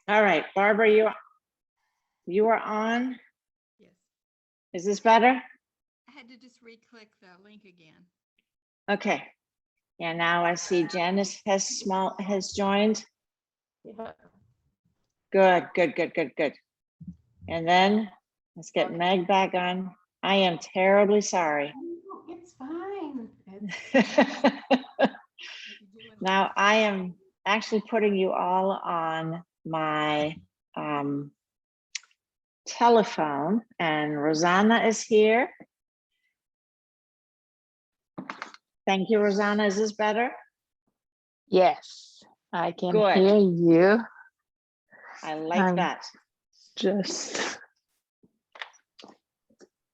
All right, Barbara, you are on. Yes. Is this better? I had to just re-click the link again. Okay. Yeah, now I see Janice has joined. Yeah. Good. And then let's get Meg back on. I am terribly sorry. It's fine. Now I am actually putting you all on my telephone, and Rosanna is here. Thank you, Rosanna. Is this better? Yes, I can Good. hear you. I like that. Just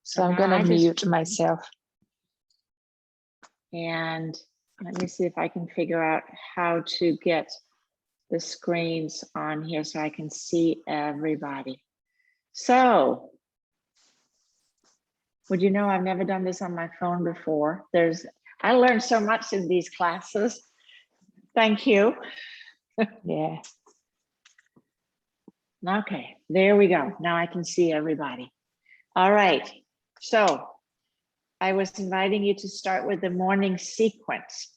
so And I'm now gonna I just- mute myself. And let me see if I can figure out how to get the screens on here so I can see everybody. So, would you know, I've never done this on my phone before. I learned so much in these classes. Thank you. Yeah. Okay, there we go. Now I can see everybody. All right, so I was inviting you to start with the morning sequence.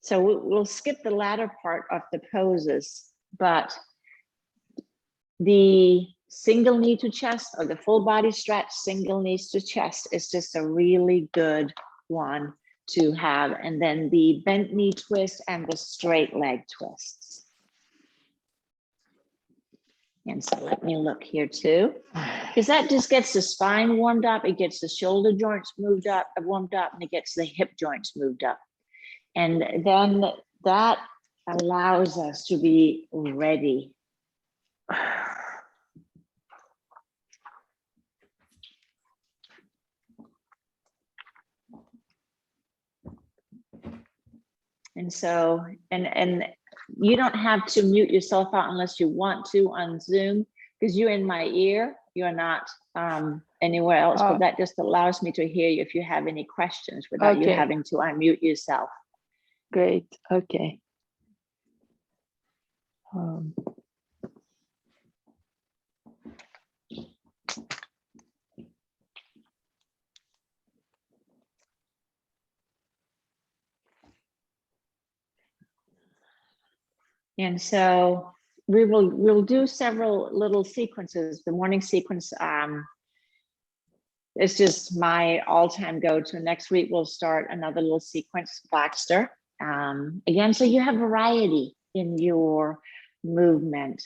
So we'll skip the latter part of the poses, but the single knee to chest or the full body stretch, single knees to chest is just a really good one to have. And then the bent knee twist and the straight leg twists. And so let me look here too, because that just gets the spine warmed up. It gets the shoulder joints warmed up, and it gets the hip joints moved up. And then that allows us to be ready. And so, and you don't have to mute yourself out unless you want to on Zoom, because you're in my ear, you're not anywhere else, but that just allows me to hear you if you have any questions without you having to unmute yourself. Great. Okay. And so we'll do several little sequences. The morning sequence is just my all-time go-to. Next week we'll start another little sequence, Baxter. Again, so you have variety in your movement.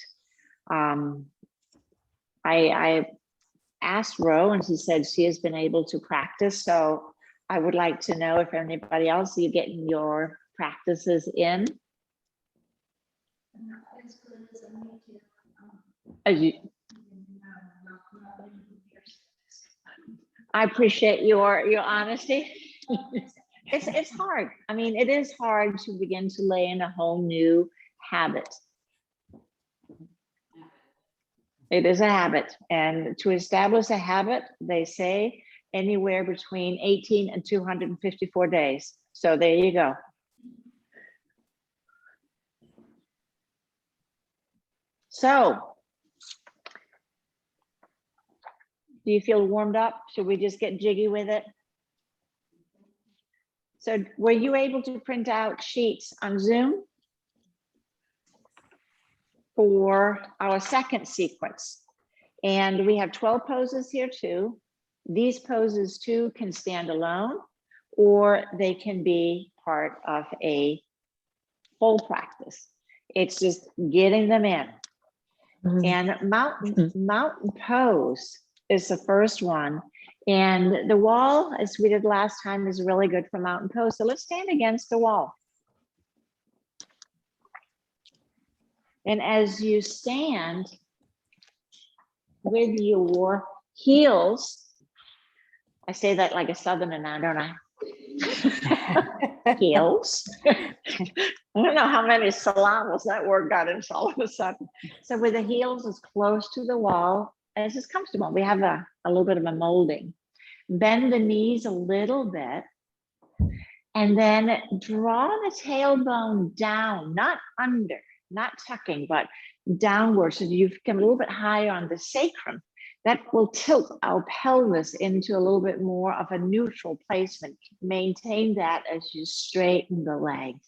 I asked Ro, and she said she has been able to practice. So I would like to know if anybody else, you getting your practices in. I appreciate your honesty. It's hard. I mean, it is hard to begin to lay in a whole new habit. It is a habit, and to establish a habit, they say anywhere between 18 and 254 days. So there you go. So, do you feel warmed up? Should we just get jiggy with it? So were you able to print out sheets on Zoom for our second sequence? And we have 12 poses here too. These poses too can stand alone, or they can be part of a whole practice. It's just getting them in. And mountain pose is the first one. And the wall, as we did last time, is really good for mountain pose. So let's stand against the wall. And as you stand with your heels, I say that like a Southerner now, don't I? Heels. I don't know how many syllables that word got into all of a sudden. So with the heels as close to the wall as is comfortable. We have a little bit of a molding. Bend the knees a little bit. And then draw the tailbone down, not under, not tucking, but downward, so you come a little bit higher on the sacrum. That will tilt our pelvis into a little bit more of a neutral placement. Maintain that as you straighten the legs.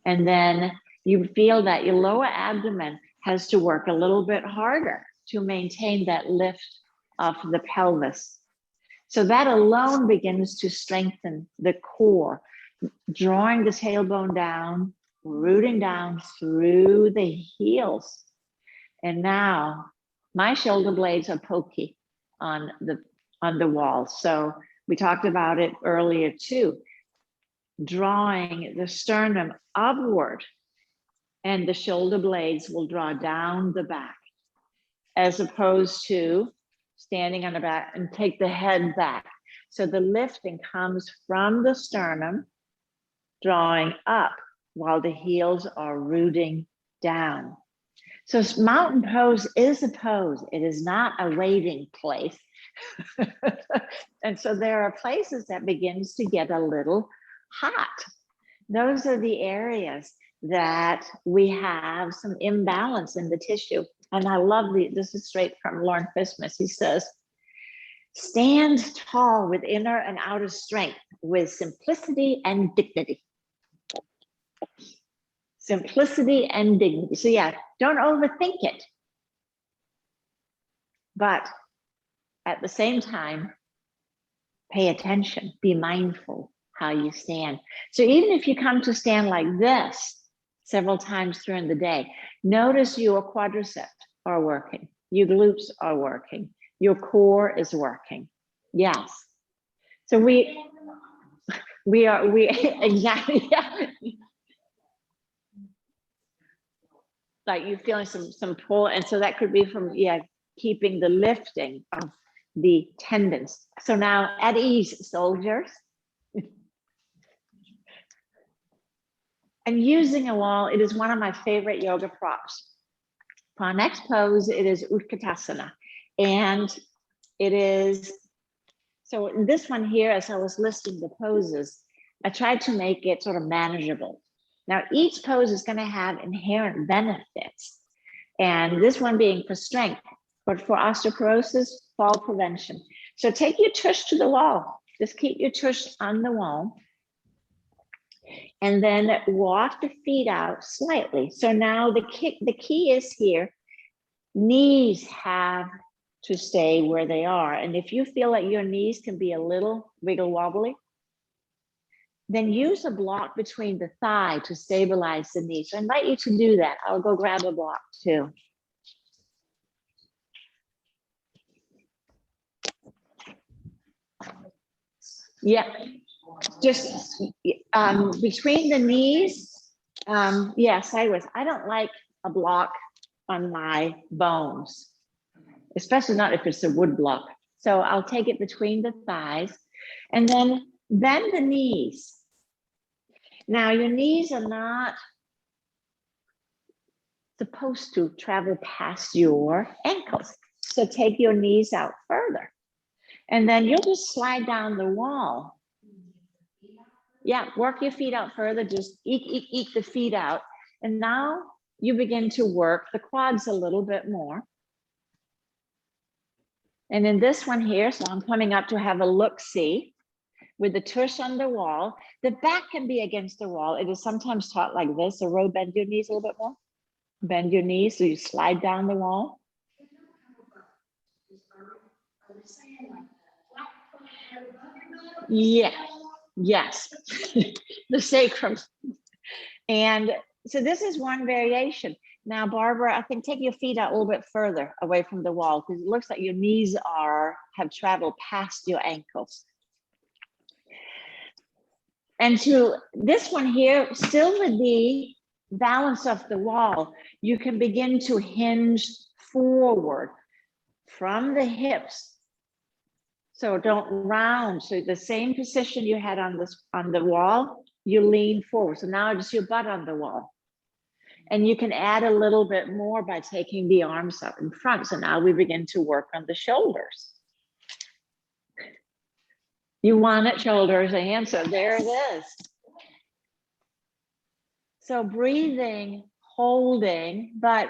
And then you feel that your lower abdomen has to work a little bit harder to maintain that lift of the pelvis. So that alone begins to strengthen the core, drawing the tailbone down, rooting down through the heels. And now my shoulder blades are pokey on the wall. So we talked about it earlier too, drawing the sternum upward, and the shoulder blades will draw down the back, as opposed to standing on the back and take the head back. So the lifting comes from the sternum, drawing up while the heels are rooting down. So mountain pose is a pose. It is not a waiting place. And so there are places that begins to get a little hot. Those are the areas that we have some imbalance in the tissue. And I love this is straight from Lauren Christmas. He says, stand tall with inner and outer strength with simplicity and dignity. Simplicity and dignity. So yeah, don't overthink it. But at the same time, pay attention, be mindful how you stand. So even if you come to stand like this several times during the day, notice your quadriceps are working, your glutes are working, your core is working. Yes. So we exactly, yeah. Like you're feeling some pull, and so that could be from keeping the lifting of the tendons. So now at ease, soldiers. And using a wall, it is one of my favorite yoga props. For our next pose, it is Utkatasana. And it is, so this one here, as I was listing the poses, I tried to make it sort of manageable. Now, each pose is going to have inherent benefits, and this one being for strength, but for osteoporosis, fall prevention. So take your tush to the wall. Just keep your tush on the wall, and then walk the feet out slightly. So now the key is here, knees have to stay where they are. And if you feel like your knees can be a little wiggle wobbly, then use a block between the thigh to stabilize the knee. So I invite you to do that. I'll go grab a block too. Yeah, just between the knees. Yeah, sideways. I don't like a block on my bones, especially not if it's a wood block. So I'll take it between the thighs and then bend the knees. Now your knees are not supposed to travel past your ankles. So take your knees out further. And then you'll just slide down the wall. Yeah, work your feet out further, just eke the feet out. And now you begin to work the quads a little bit more. And in this one here, so I'm coming up to have a look-see with the tush on the wall. The back can be against the wall. It is sometimes taught like this. So row, bend your knees a little bit more. Bend your knees so you slide down the wall. Yeah, yes, the sacrum. And so this is one variation. Now, Barbara, I think take your feet out a little bit further away from the wall because it looks like your knees have traveled past your ankles. And to this one here, still with the balance of the wall, you can begin to hinge forward from the hips. So don't round. So the same position you had on the wall, you lean forward. So now just your butt on the wall. And you can add a little bit more by taking the arms up in front. So now we begin to work on the shoulders. You want it, shoulders, and so there it is. So breathing, holding, but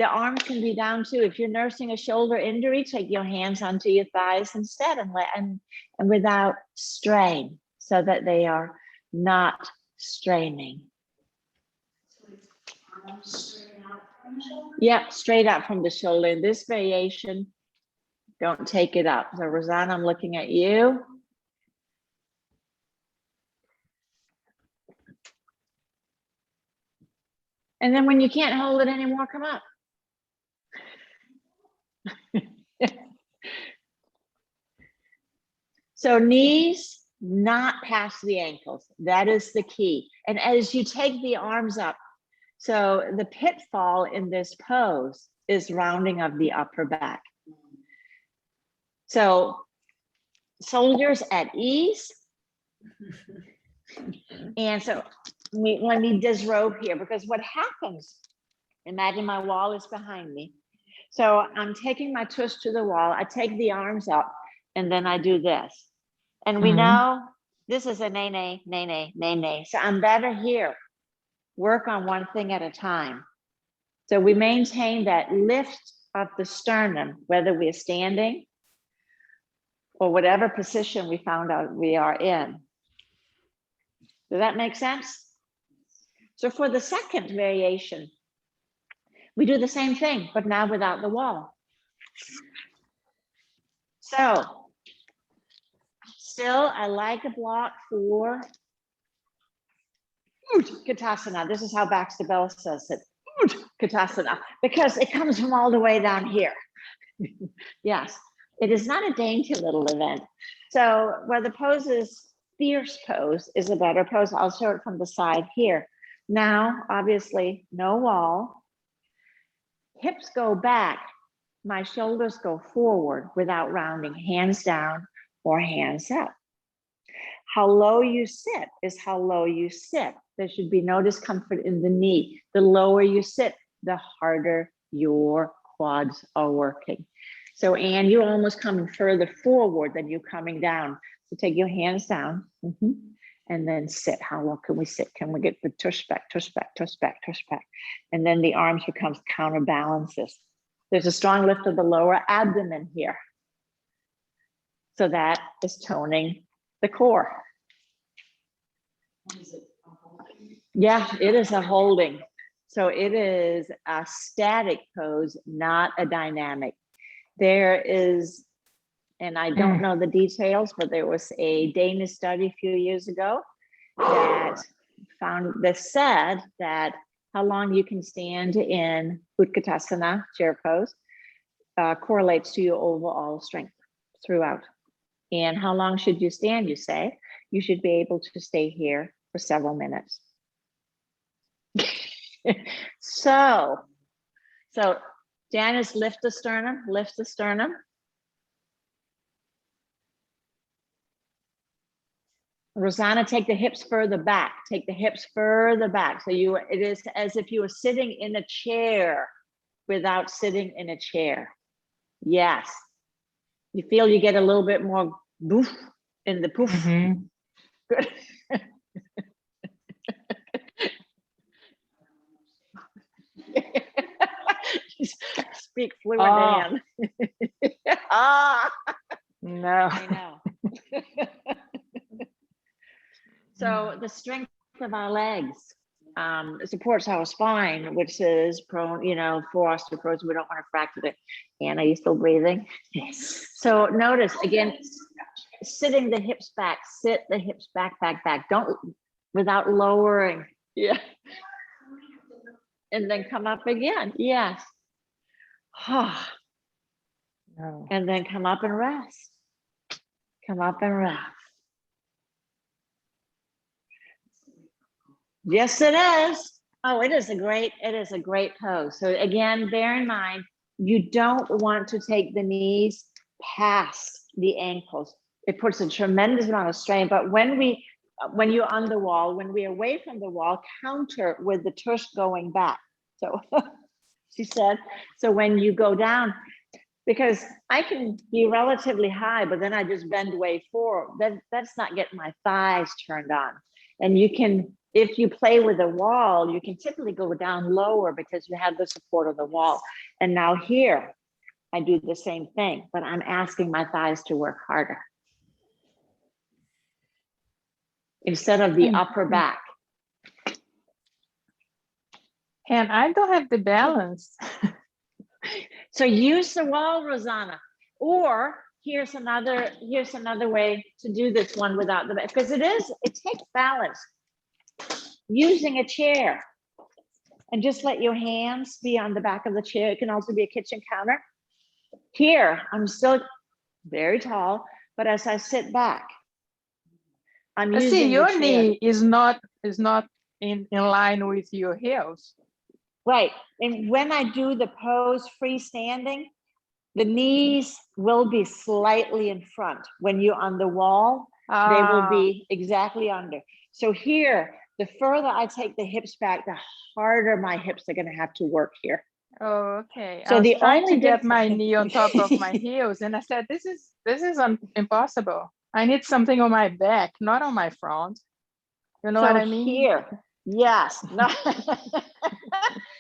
The arms can be down too. If you're nursing a shoulder injury, take your hands onto your thighs instead and without strain so that they are not straining. Yeah, straight out from the shoulder. In this variation, don't take it up. So Rosanna, I'm looking at you. And then when you can't hold it anymore, come up. So knees not past the ankles. That is the key. And as you take the arms up, so the pitfall in this pose is rounding of the upper back. So soldiers at ease. And so let me disrobe here, because what happens, imagine my wall is behind me. So I'm taking my tush to the wall. I take the arms up and then I do this. And we know this is a nay, nay, nay, nay, nay, nay. So I'm better here. Work on one thing at a time. So we maintain that lift of the sternum, whether we're standing or whatever position we found out we are in. Does that make sense? So for the second variation, we do the same thing, but now without the wall. So still, I like a block for Utkatasana. This is how Baxter Bell says it, Utkatasana, because it comes from all the way down here. Yes, it is not a dainty little event. So where the pose is fierce pose is a better pose. I'll show it from the side here. Now, obviously, no wall. Hips go back. My shoulders go forward without rounding, hands down or hands up. How low you sit is how low you sit. There should be no discomfort in the knee. The lower you sit, the harder your quads are working. So, Anne, you're almost coming further forward than you coming down. So take your hands down and then sit. How low can we sit? Can we get the tush back, tush back, tush back, tush back? And then the arms becomes counterbalances. There's a strong lift of the lower abdomen here. So that is toning the core. Yeah, it is a holding. So it is a static pose, not a dynamic. There is, and I don't know the details, but there was a Danish study a few years ago that said that how long you can stand in Utkatasana, chair pose, correlates to your overall strength throughout. And how long should you stand, you say? You should be able to stay here for several minutes. So Janice, lift the sternum, lift the sternum. Rosanna, take the hips further back, take the hips further back. So it is as if you were sitting in a chair without sitting in a chair. Yes. You feel you get a little bit more boof in the poof. Good. Speak fluent, Anne. No. I know. So the strength of our legs supports our spine, which is prone, for osteoporosis. We don't want to fracture it. Anne, are you still breathing? Yes. So notice again, sitting the hips back, sit the hips back, back, back. Don't, without lowering. Yeah. And then come up again. Yes. No. And then come up and rest. Come up and rest. Yes, it is. Oh, it is a great pose. So again, bear in mind, you don't want to take the knees past the ankles. It puts a tremendous amount of strain. But when you're on the wall, when we're away from the wall, counter with the tush going back. So she said, so when you go down, because I can be relatively high, but then I just bend way forward. That's not getting my thighs turned on. And you can, if you play with a wall, you can typically go down lower because you have the support of the wall. And now here, I do the same thing, but I'm asking my thighs to work harder. Instead of the upper back. And I don't have the balance. So use the wall, Rosanna. Or here's another way to do this one without the, because it takes balance. Using a chair. And just let your hands be on the back of the chair. It can also be a kitchen counter. Here, I'm still very tall, but as I sit back, I'm using See, the your chair. knee is not in line with your heels. Right, and when I do the pose freestanding, the knees will be slightly in front. When you're on the wall, they will be exactly under. So here, the further I take the hips back, the harder my hips are gonna have to work here. Oh, okay. So I was the trying to only get my difference- knee on top of my heels, and I said, this is impossible. I need something on my back, not on my front. You know what I mean? Here, yes. No.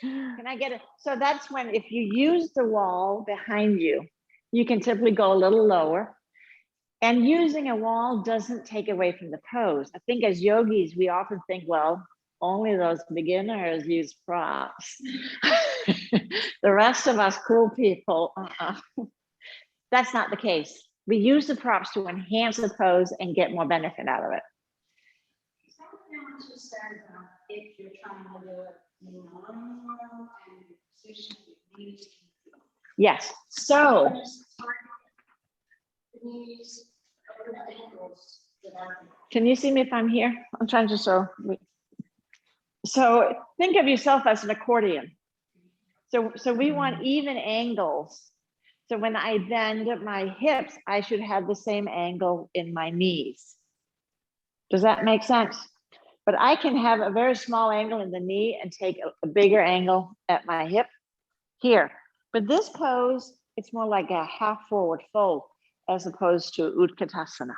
Can I get it? So that's when, if you use the wall behind you, you can typically go a little lower. And using a wall doesn't take away from the pose. I think as yogis, we often think, well, only those beginners use props. The rest of us cool people, that's not the case. We use the props to enhance the pose and get more benefit out of it. If you're trying to do it normal and position your knees. Yes, so The knees, over the ankles, that are- can you see me if I'm here? I'm trying to show. So think of yourself as an accordion. So we want even angles. So when I bend my hips, I should have the same angle in my knees. Does that make sense? But I can have a very small angle in the knee and take a bigger angle at my hip here. But this pose, it's more like a half forward fold as opposed to Utkatasana.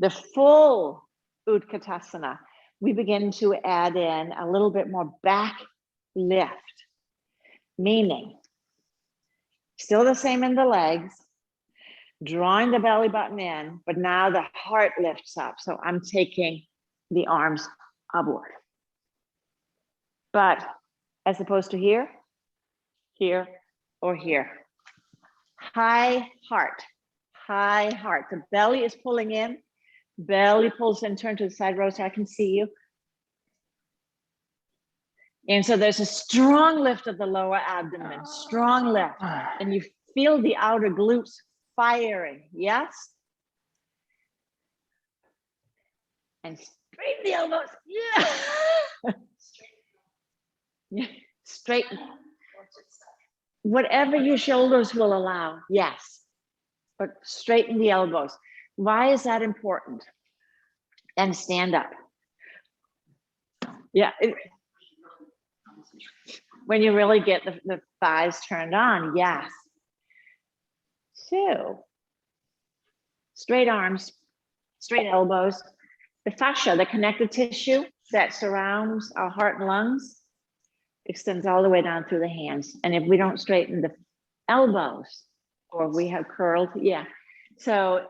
The full Utkatasana, we begin to add in a little bit more back lift, meaning still the same in the legs, drawing the belly button in, but now the heart lifts up. So I'm taking the arms upward. But as opposed to here, here, or here. High heart, high heart. The belly is pulling in, belly pulls in, turn to the side, Rose, so I can see you. And so there's a strong lift of the lower abdomen, strong lift. And you feel the outer glutes firing, yes? And straighten the elbows, yeah. Yeah. Straighten. Whatever your shoulders will allow, yes. But straighten the elbows. Why is that important? And stand up. Yeah. When you really get the thighs turned on, yes. So, straight arms, straight elbows. The fascia, the connective tissue that surrounds our heart and lungs, extends all the way down through the hands. And if we don't straighten the elbows, or we have curled, yeah. So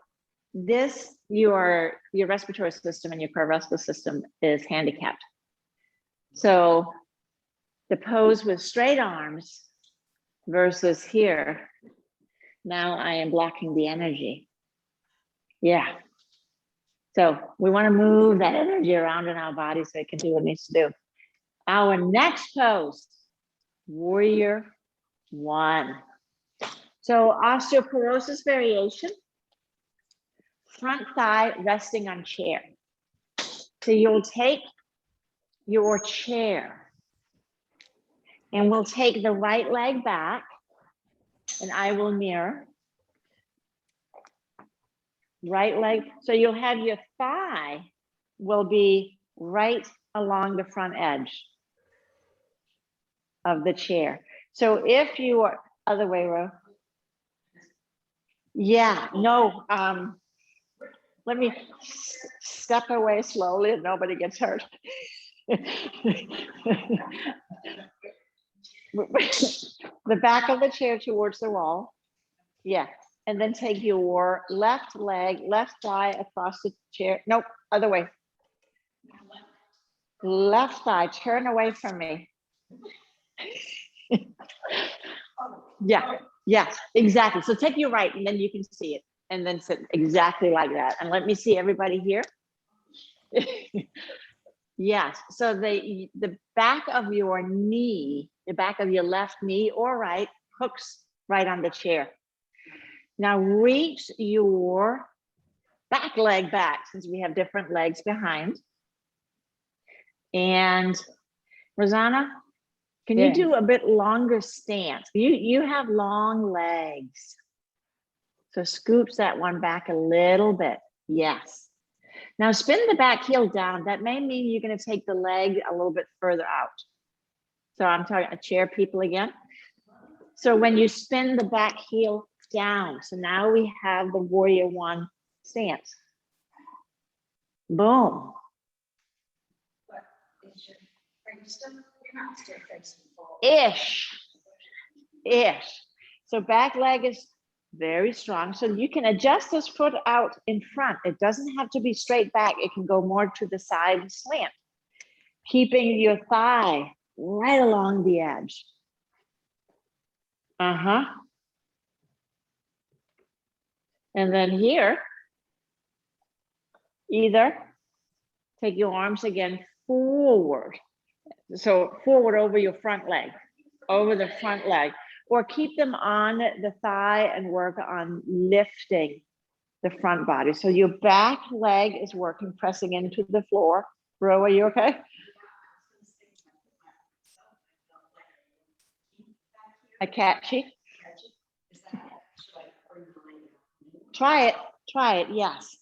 this, your respiratory system and your cardiovascular system is handicapped. So the pose with straight arms versus here, now I am blocking the energy. Yeah. So we want to move that energy around in our body so it can do what it needs to do. Our next pose, warrior one. So osteoporosis variation, front thigh resting on chair. So you'll take your chair and we'll take the right leg back and I will mirror. Right leg, so you'll have your thigh will be right along the front edge of the chair. So if you are, other way, Ro. Yeah, no, Let me step away slowly and nobody gets hurt. The back of the chair towards the wall. Yeah. And then take your left leg, left thigh across the chair. Nope, other way. Left thigh, turn away from me. Yeah, yes, exactly. So take your right and then you can see it. And then sit exactly like that. And let me see everybody here. Yes, so the back of your knee, the back of your left knee or right hooks right on the chair. Now reach your back leg back, since we have different legs behind. And Rosanna, can you Yes. do a bit longer stance? You have long legs. So scoops that one back a little bit. Yes. Now spin the back heel down. That may mean you're going to take the leg a little bit further out. So I'm talking a chair people again. So when you spin the back heel down, so now we have the warrior one stance. Boom. Are you still, you're not still facing forward? Ish. So back leg is very strong. So you can adjust this foot out in front. It doesn't have to be straight back. It can go more to the side and slant, keeping your thigh right along the edge. Uh-huh. And then here, either take your arms again forward. So forward over your front leg, over the front leg, or keep them on the thigh and work on lifting the front body. So your back leg is working, pressing into the floor. Ro, are you okay? A catchy? Try it, yes.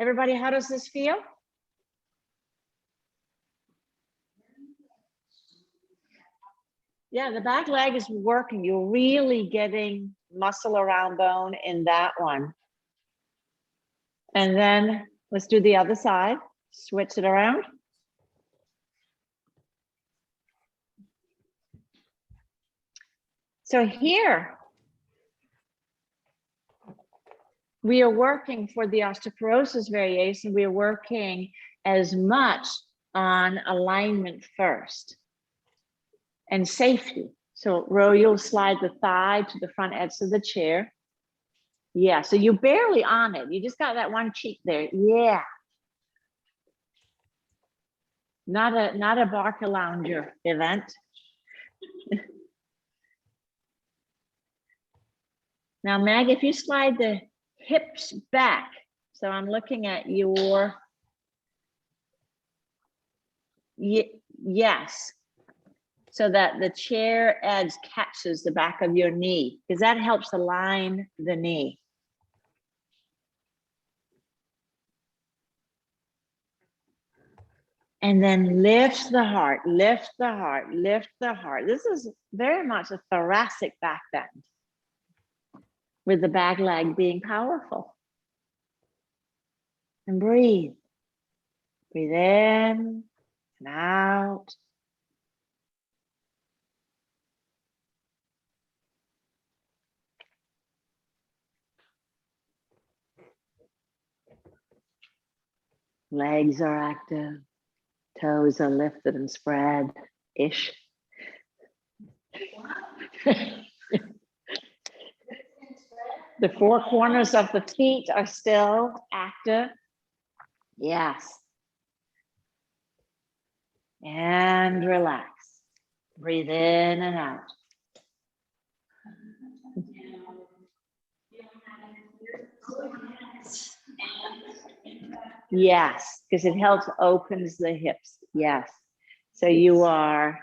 Everybody, how does this feel? Yeah, the back leg is working. You're really getting muscle around bone in that one. And then let's do the other side. Switch it around. So here, we are working for the osteoporosis variation. We are working as much on alignment first and safety. So Ro, you'll slide the thigh to the front edge of the chair. Yeah, so you're barely on it. You just got that one cheek there. Yeah. Not a Barca lounger event. Now, Mag, if you slide the hips back, so I'm looking at your, yes, so that the chair edge catches the back of your knee, because that helps align the knee. And then lift the heart, lift the heart, lift the heart. This is very much a thoracic back bend, with the back leg being powerful. And breathe. Breathe in and out. Legs are active. Toes are lifted and spread-ish. The four corners of the feet are still active. Yes. And relax. Breathe in and out. Yes, because it helps opens the hips. Yes. So you are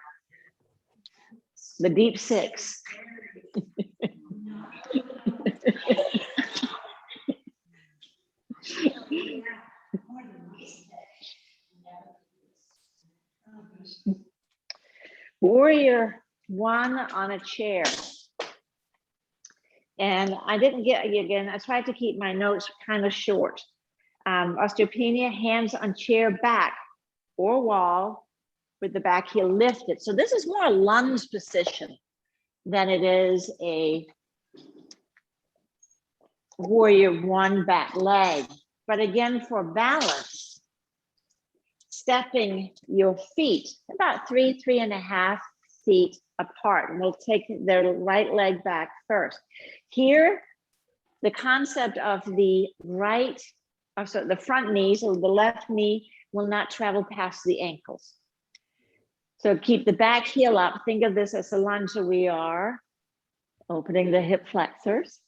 the deep six. Warrior one on a chair. And I didn't get, again, I tried to keep my notes kind of short. Osteopenia, hands on chair back or wall with the back heel lifted. So this is more a lunge position than it is a warrior one back leg. But again, for balance, stepping your feet about 3.5 feet apart, and we'll take their right leg back first. Here, the concept of the right, so the front knee, so the left knee will not travel past the ankles. So keep the back heel up. Think of this as a lunge. So we are opening the hip flexors.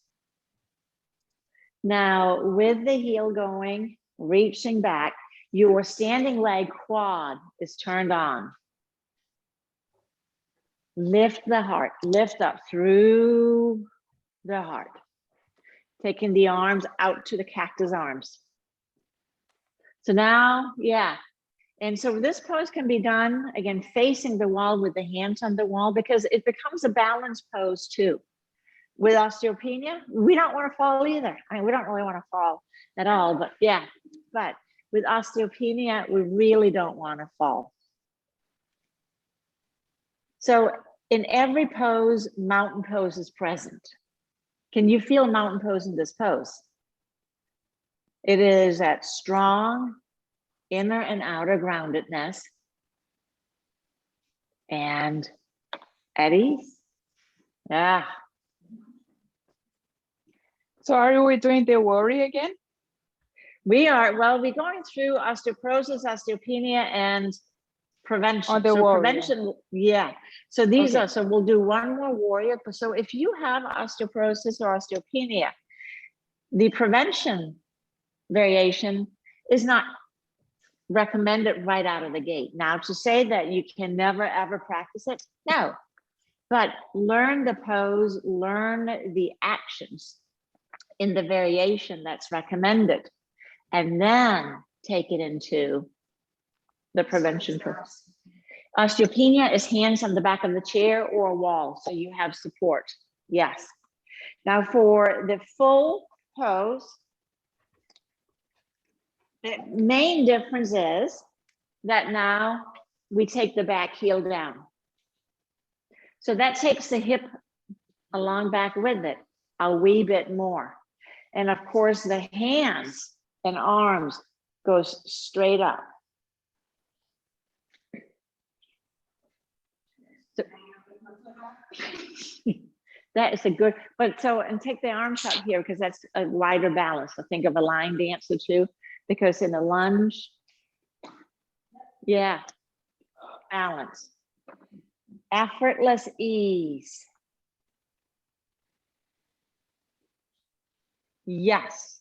Now, with the heel going, reaching back, your standing leg quad is turned on. Lift the heart, lift up through the heart. Taking the arms out to the cactus arms. So now, yeah. And so this pose can be done, again, facing the wall with the hands on the wall, because it becomes a balance pose too. With osteopenia, we don't want to fall either. I mean, we don't really want to fall at all, but yeah. But with osteopenia, we really don't want to fall. So in every pose, mountain pose is present. Can you feel mountain pose in this pose? It is that strong inner and outer groundedness and at ease. Yeah. So are we doing the worry again? We are, well, we're going through osteoporosis, osteopenia, and prevention. Oh, the so warrior. prevention, yeah. So these Okay. are, so we'll do one more warrior. So if you have osteoporosis or osteopenia, the prevention variation is not recommended right out of the gate. Now, to say that you can never ever practice it, no. But learn the pose, learn the actions in the variation that's recommended, and then take it into the prevention pose. Osteopenia is hands on the back of the chair or a wall, so you have support. Yes. Now for the full pose, the main difference is that now we take the back heel down. So that takes the hip along back with it a wee bit more. And of course, the hands and arms goes straight up. So, that is a good, but so, and take the arms up here because that's a wider balance. So think of a line dancer too, because in a lunge, yeah, balance. Effortless ease. Yes.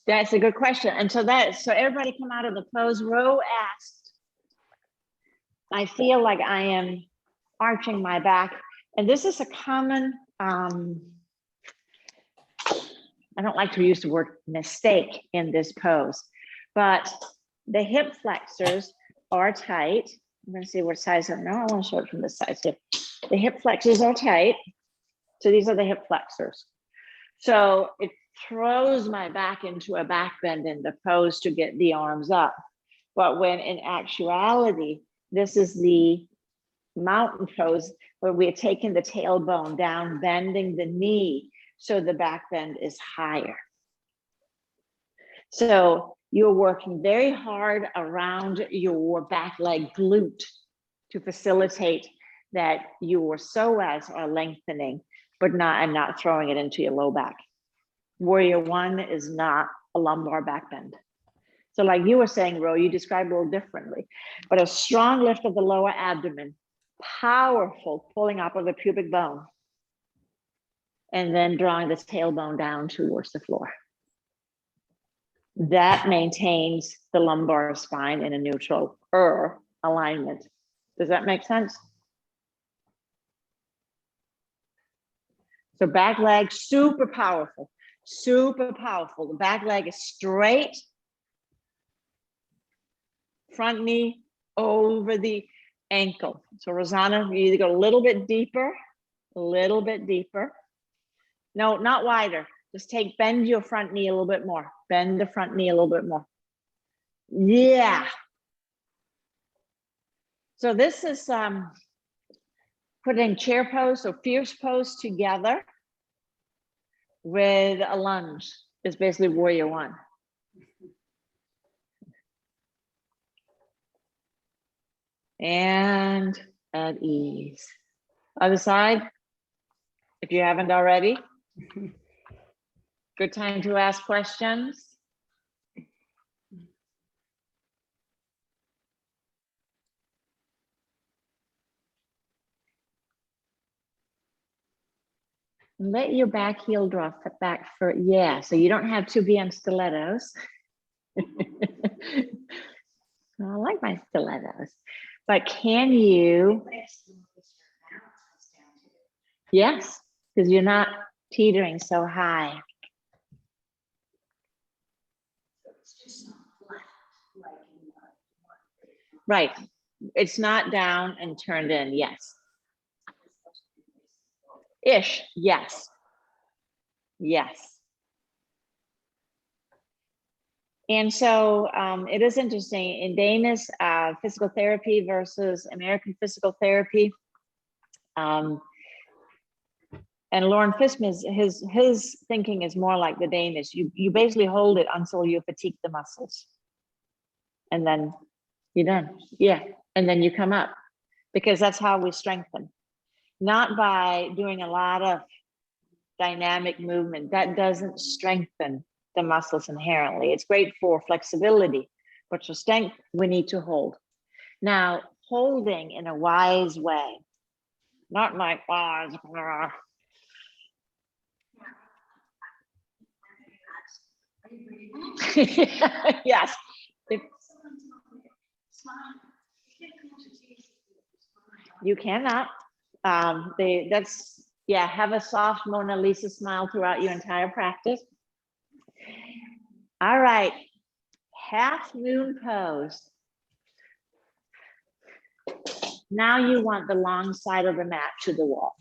That's a good question. And so so everybody come out of the pose. Ro asked, I feel like I am arching my back. And this is a common, I don't like to use the word mistake in this pose, but the hip flexors are tight. I'm going to see what size. No, I want to show it from this side too. The hip flexors are tight. So these are the hip flexors. So it throws my back into a back bend in the pose to get the arms up. But when in actuality, this is the mountain pose where we're taking the tailbone down, bending the knee so the back bend is higher. So you're working very hard around your back leg glute to facilitate that your psoas are lengthening, but not throwing it into your low back. Warrior one is not a lumbar back bend. So like you were saying, Ro, you described it a little differently, but a strong lift of the lower abdomen, powerful pulling up of the pubic bone, and then drawing the tailbone down towards the floor. That maintains the lumbar spine in a neutral alignment. Does that make sense? So back leg, super powerful. super powerful. The back leg is straight. Front knee over the ankle. So Rosanna, you either go a little bit deeper, a little bit deeper. No, not wider. Just bend your front knee a little bit more. Bend the front knee a little bit more. Yeah. So this is putting chair pose, so fierce pose together with a lunge. It's basically warrior one. And at ease. Other side, if you haven't already. Good time to ask questions. Let your back heel drop back for, yeah, so you don't have to be on stilettos. I like my stilettos, but can you? Yes, because you're not teetering so high. Right, it's not down and turned in, yes. Ish, yes. Yes. And so it is interesting in Danish physical therapy versus American physical therapy. And Lauren Fishman's, his thinking is more like the Danish. You basically hold it until you fatigue the muscles. And then you're done. Yeah. And then you come up because that's how we strengthen. Not by doing a lot of dynamic movement. That doesn't strengthen the muscles inherently. It's great for flexibility, but for strength, we need to hold. Now, holding in a wise way, not like, yes. You cannot. Yeah, have a soft Mona Lisa smile throughout your entire practice. All right, half moon pose. Now you want the long side of the mat to the wall.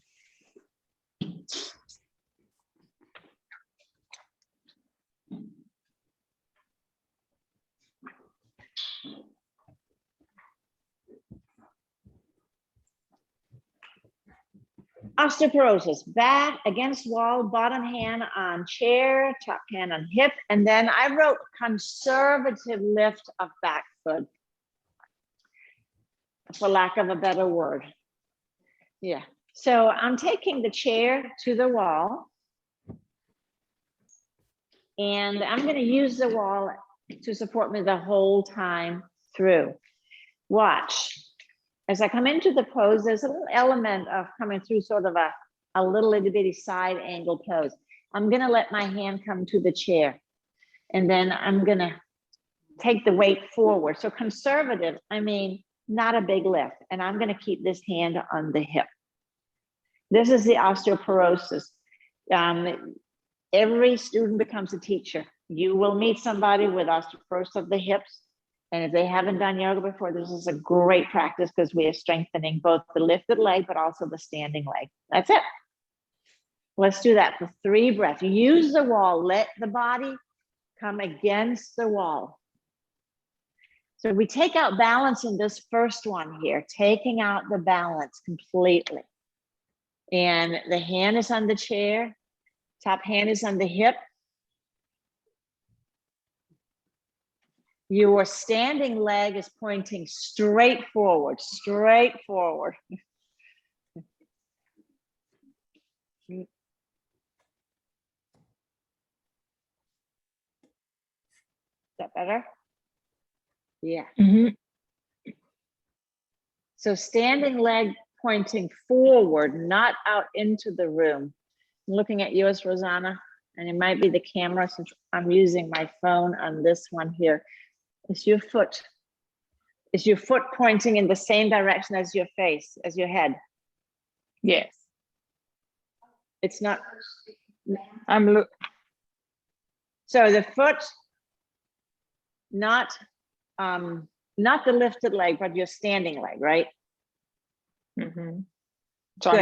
Osteoporosis, back against wall, bottom hand on chair, top hand on hip. And then I wrote conservative lift of back foot, for lack of a better word. Yeah, so I'm taking the chair to the wall. And I'm gonna use the wall to support me the whole time through. Watch. As I come into the pose, there's a little element of coming through sort of a little itty bitty side angle pose. I'm gonna let my hand come to the chair and then I'm gonna take the weight forward. So conservative, I mean, not a big lift. And I'm gonna keep this hand on the hip. This is the osteoporosis. Every student becomes a teacher. You will meet somebody with osteoporosis of the hips. And if they haven't done yoga before, this is a great practice because we are strengthening both the lifted leg, but also the standing leg. That's it. Let's do that for 3 breaths. Use the wall, let the body come against the wall. So we take out balance in this first one here, taking out the balance completely. And the hand is on the chair, top hand is on the hip. Your standing leg is pointing straight forward, straight forward. Is that better? Yeah. Mm-hmm. So standing leg pointing forward, not out into the room. I'm looking at yours, Rosanna, and it might be the camera since I'm using my phone on this one here. Is your foot pointing in the same direction as your face, as your head? Yes. It's not. So the foot, not the lifted leg, but your standing leg, right? Mhm. So Good.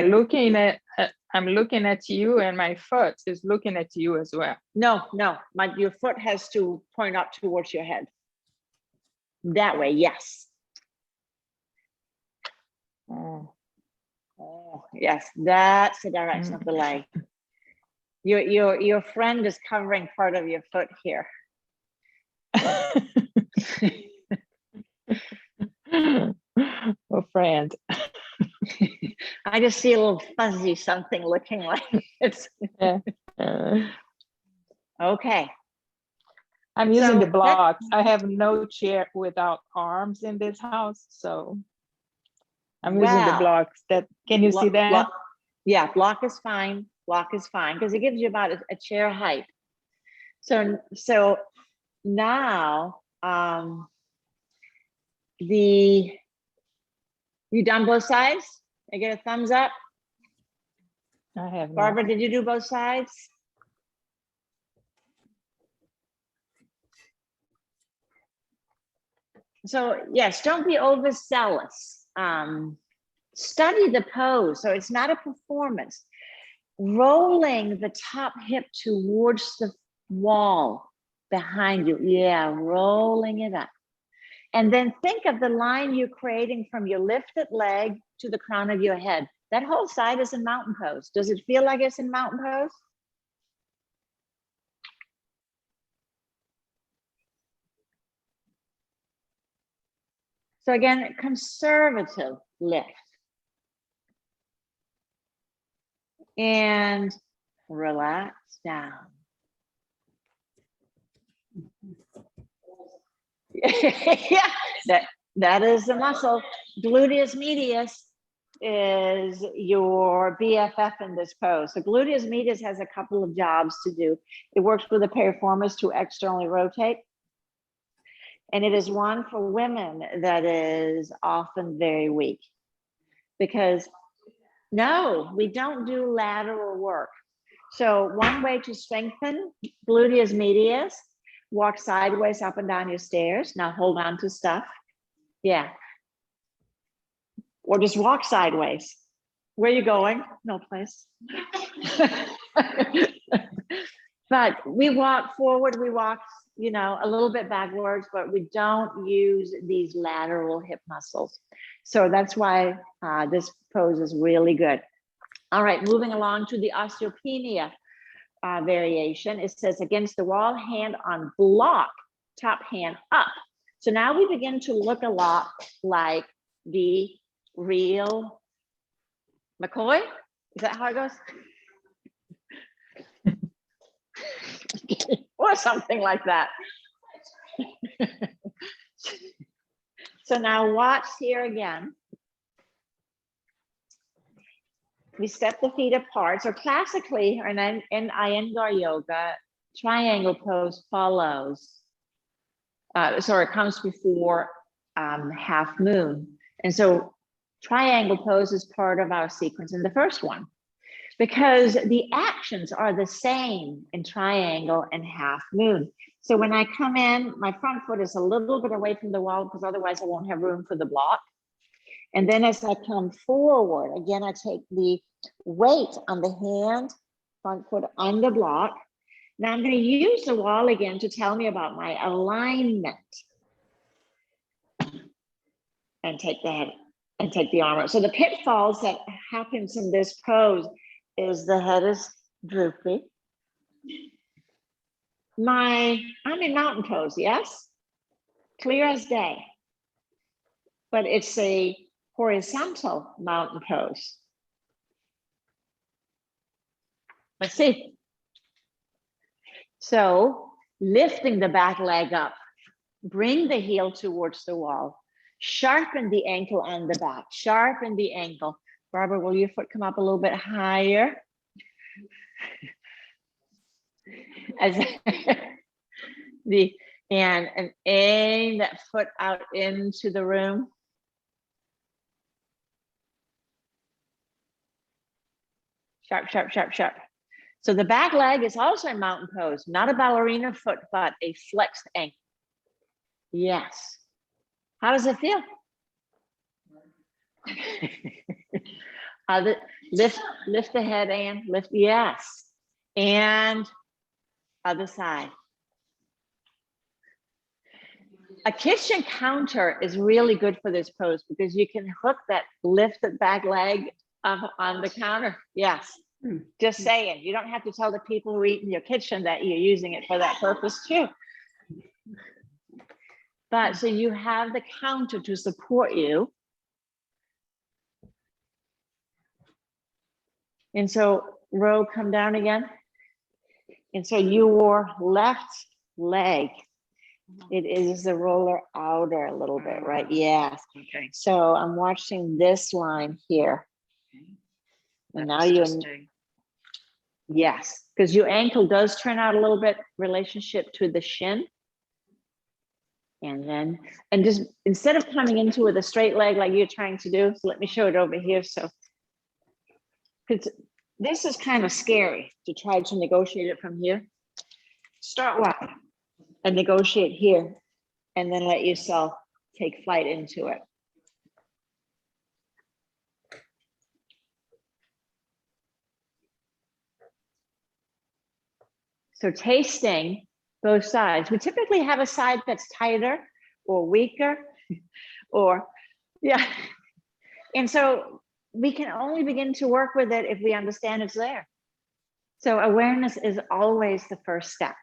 I'm looking at you, and my foot is looking at you as well. No, your foot has to point up towards your head. That way, yes. Oh. Oh, yes, that's the direction of the leg. Your friend is covering part of your foot here. Oh, friend. I just see a little fuzzy something looking like it's Yeah. okay. I'm using the So blocks. I have no chair without arms in this house, so I'm using the Wow. blocks. Can you see that? Yeah, block is fine. Block is fine because it gives you about a chair height. So now you done both sides? I get a thumbs up. I have Barbara, not. did you do both sides? So yes, don't be overzealous. Study the pose. So it's not a performance. Rolling the top hip towards the wall behind you. Yeah, rolling it up. And then think of the line you're creating from your lifted leg to the crown of your head. That whole side is in mountain pose. Does it feel like it's in mountain pose? So again, conservative lift. And relax down. Yeah, that is the muscle. Gluteus medius is your BFF in this pose. So gluteus medius has a couple of jobs to do. It works with the piriformis to externally rotate. And it is one for women that is often very weak because no, we don't do lateral work. So one way to strengthen gluteus medius, walk sideways up and down your stairs. Now hold on to stuff. Yeah. Or just walk sideways. Where are you going? No place. But we walk forward, we walk, a little bit backwards, but we don't use these lateral hip muscles. So that's why this pose is really good. All right, moving along to the osteopenia variation. It says against the wall, hand on block, top hand up. So now we begin to look a lot like the real McCoy. Is that how it goes? Or something like that. So now watch here again. We step the feet apart. So classically, in Iyengar yoga, triangle pose follows. It comes before half moon. And so triangle pose is part of our sequence in the first one, because the actions are the same in triangle and half moon. So when I come in, my front foot is a little bit away from the wall because otherwise I won't have room for the block. And then as I come forward, again, I take the weight on the hand, front foot on the block. Now I'm going to use the wall again to tell me about my alignment. And take the head and take the arm out. So the pitfalls that happens in this pose is the head is droopy. I'm in mountain pose, yes? Clear as day. But it's a horizontal mountain pose. Let's see. So lifting the back leg up, bring the heel towards the wall, sharpen the ankle on the back, sharpen the ankle. Barbara, will your foot come up a little bit higher? And aim that foot out into the room. Sharp, sharp, sharp, sharp. So the back leg is also a mountain pose, not a ballerina foot, but a flexed ankle. Yes. How does it feel? Lift the head and lift, yes. And other side. A kitchen counter is really good for this pose because you can hook that lifted back leg up on the counter. Yes. Just saying, you don't have to tell the people who eat in your kitchen that you're using it for that purpose too. But so you have the counter to support you. And so row, come down again. And so your left leg, it is the roller outer a little bit, right? Yes. Okay. So I'm watching this line here. And now That's you're, interesting. yes, because your ankle does turn out a little bit relationship to the shin. And then, and just instead of coming into with a straight leg like you're trying to do, so let me show it over here. So, because this is kind of scary to try to negotiate it from here. Start what? And negotiate here, and then let yourself take flight into it. So tasting both sides. We typically have a side that's tighter or weaker or, yeah. And so we can only begin to work with it if we understand it's there. So awareness is always the first step.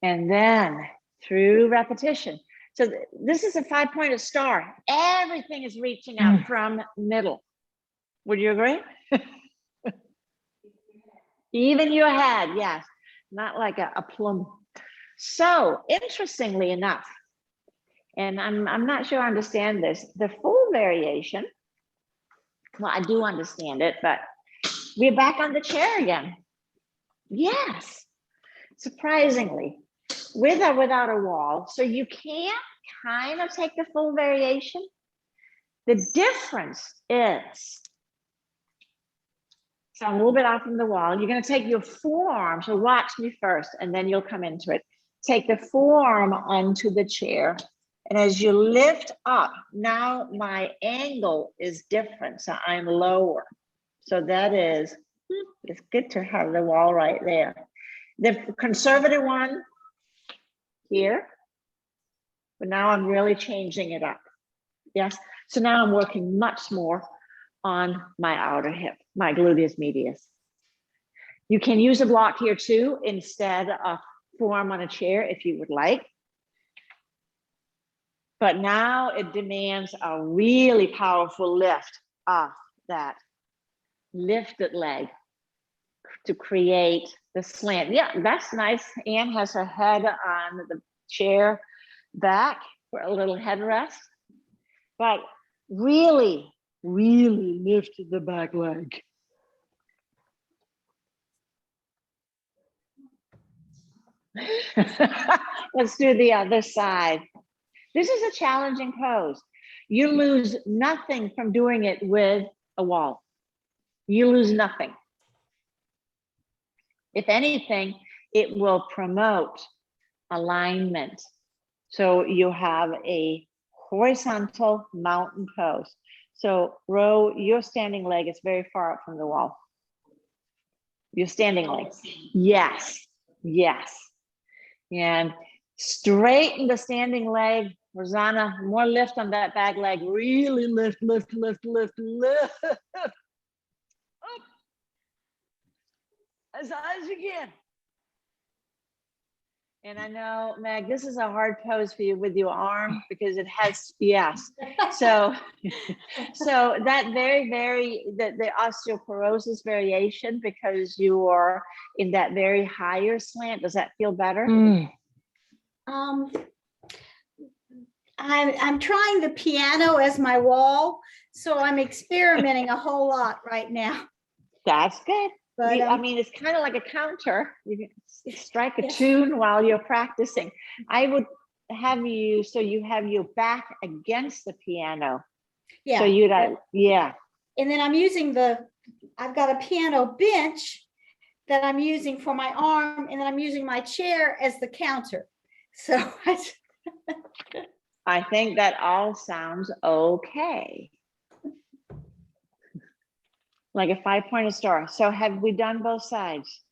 And then through repetition. So this is a 5-pointed star. Everything is reaching out from middle. Would you agree? Even your head, yes. Not like a plum. So interestingly enough, and I'm not sure I understand this, the full variation, well, I do understand it, but we're back on the chair again. Yes, surprisingly, with or without a wall. So you can kind of take the full variation. The difference is, so I'm a little bit off from the wall. You're going to take your forearm. So watch me first, and then you'll come into it. Take the forearm onto the chair. And as you lift up, now my angle is different. So I'm lower. So that is, it's good to have the wall right there. The conservative one here, but now I'm really changing it up. Yes. So now I'm working much more on my outer hip, my gluteus medius. You can use a block here too, instead of forearm on a chair if you would like. But now it demands a really powerful lift off that lifted leg to create the slant. Yeah, that's nice. Anne has her head on the chair back for a little headrest, but really lift the back leg. Let's do the other side. This is a challenging pose. You lose nothing from doing it with a wall. You lose nothing. If anything, it will promote alignment. So you have a horizontal mountain pose. So Ro, your standing leg is very far up from the wall. Your standing leg. Yes, yes. And straighten the standing leg. Rosanna, more lift on that back leg. Really lift. Up. As high as you can. And I know, Meg, this is a hard pose for you with your arm because it has, yes. So that the osteoporosis variation, because you are in that very higher slant, does that feel better? I'm trying the piano as my wall, so I'm experimenting a whole lot right now. That's good. But I mean, it's kind of like a counter. You can strike a Yes. tune while you're practicing. I would have you, so you have your back against the piano. yeah, So you'd, yeah. And then I've got a piano bench that I'm using for my arm, and then I'm using my chair as the counter. So I think that all sounds okay. Like a 5-pointed star. So have we done both sides?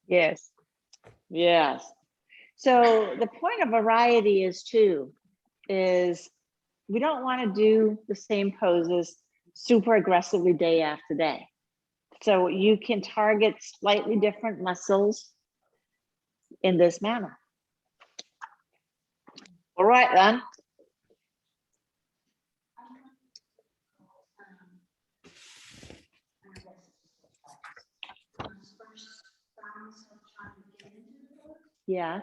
Yes. Yes. So the point of variety is we don't want to do the same poses super aggressively day after day. So you can target slightly different muscles in this manner. All right, then. Yes.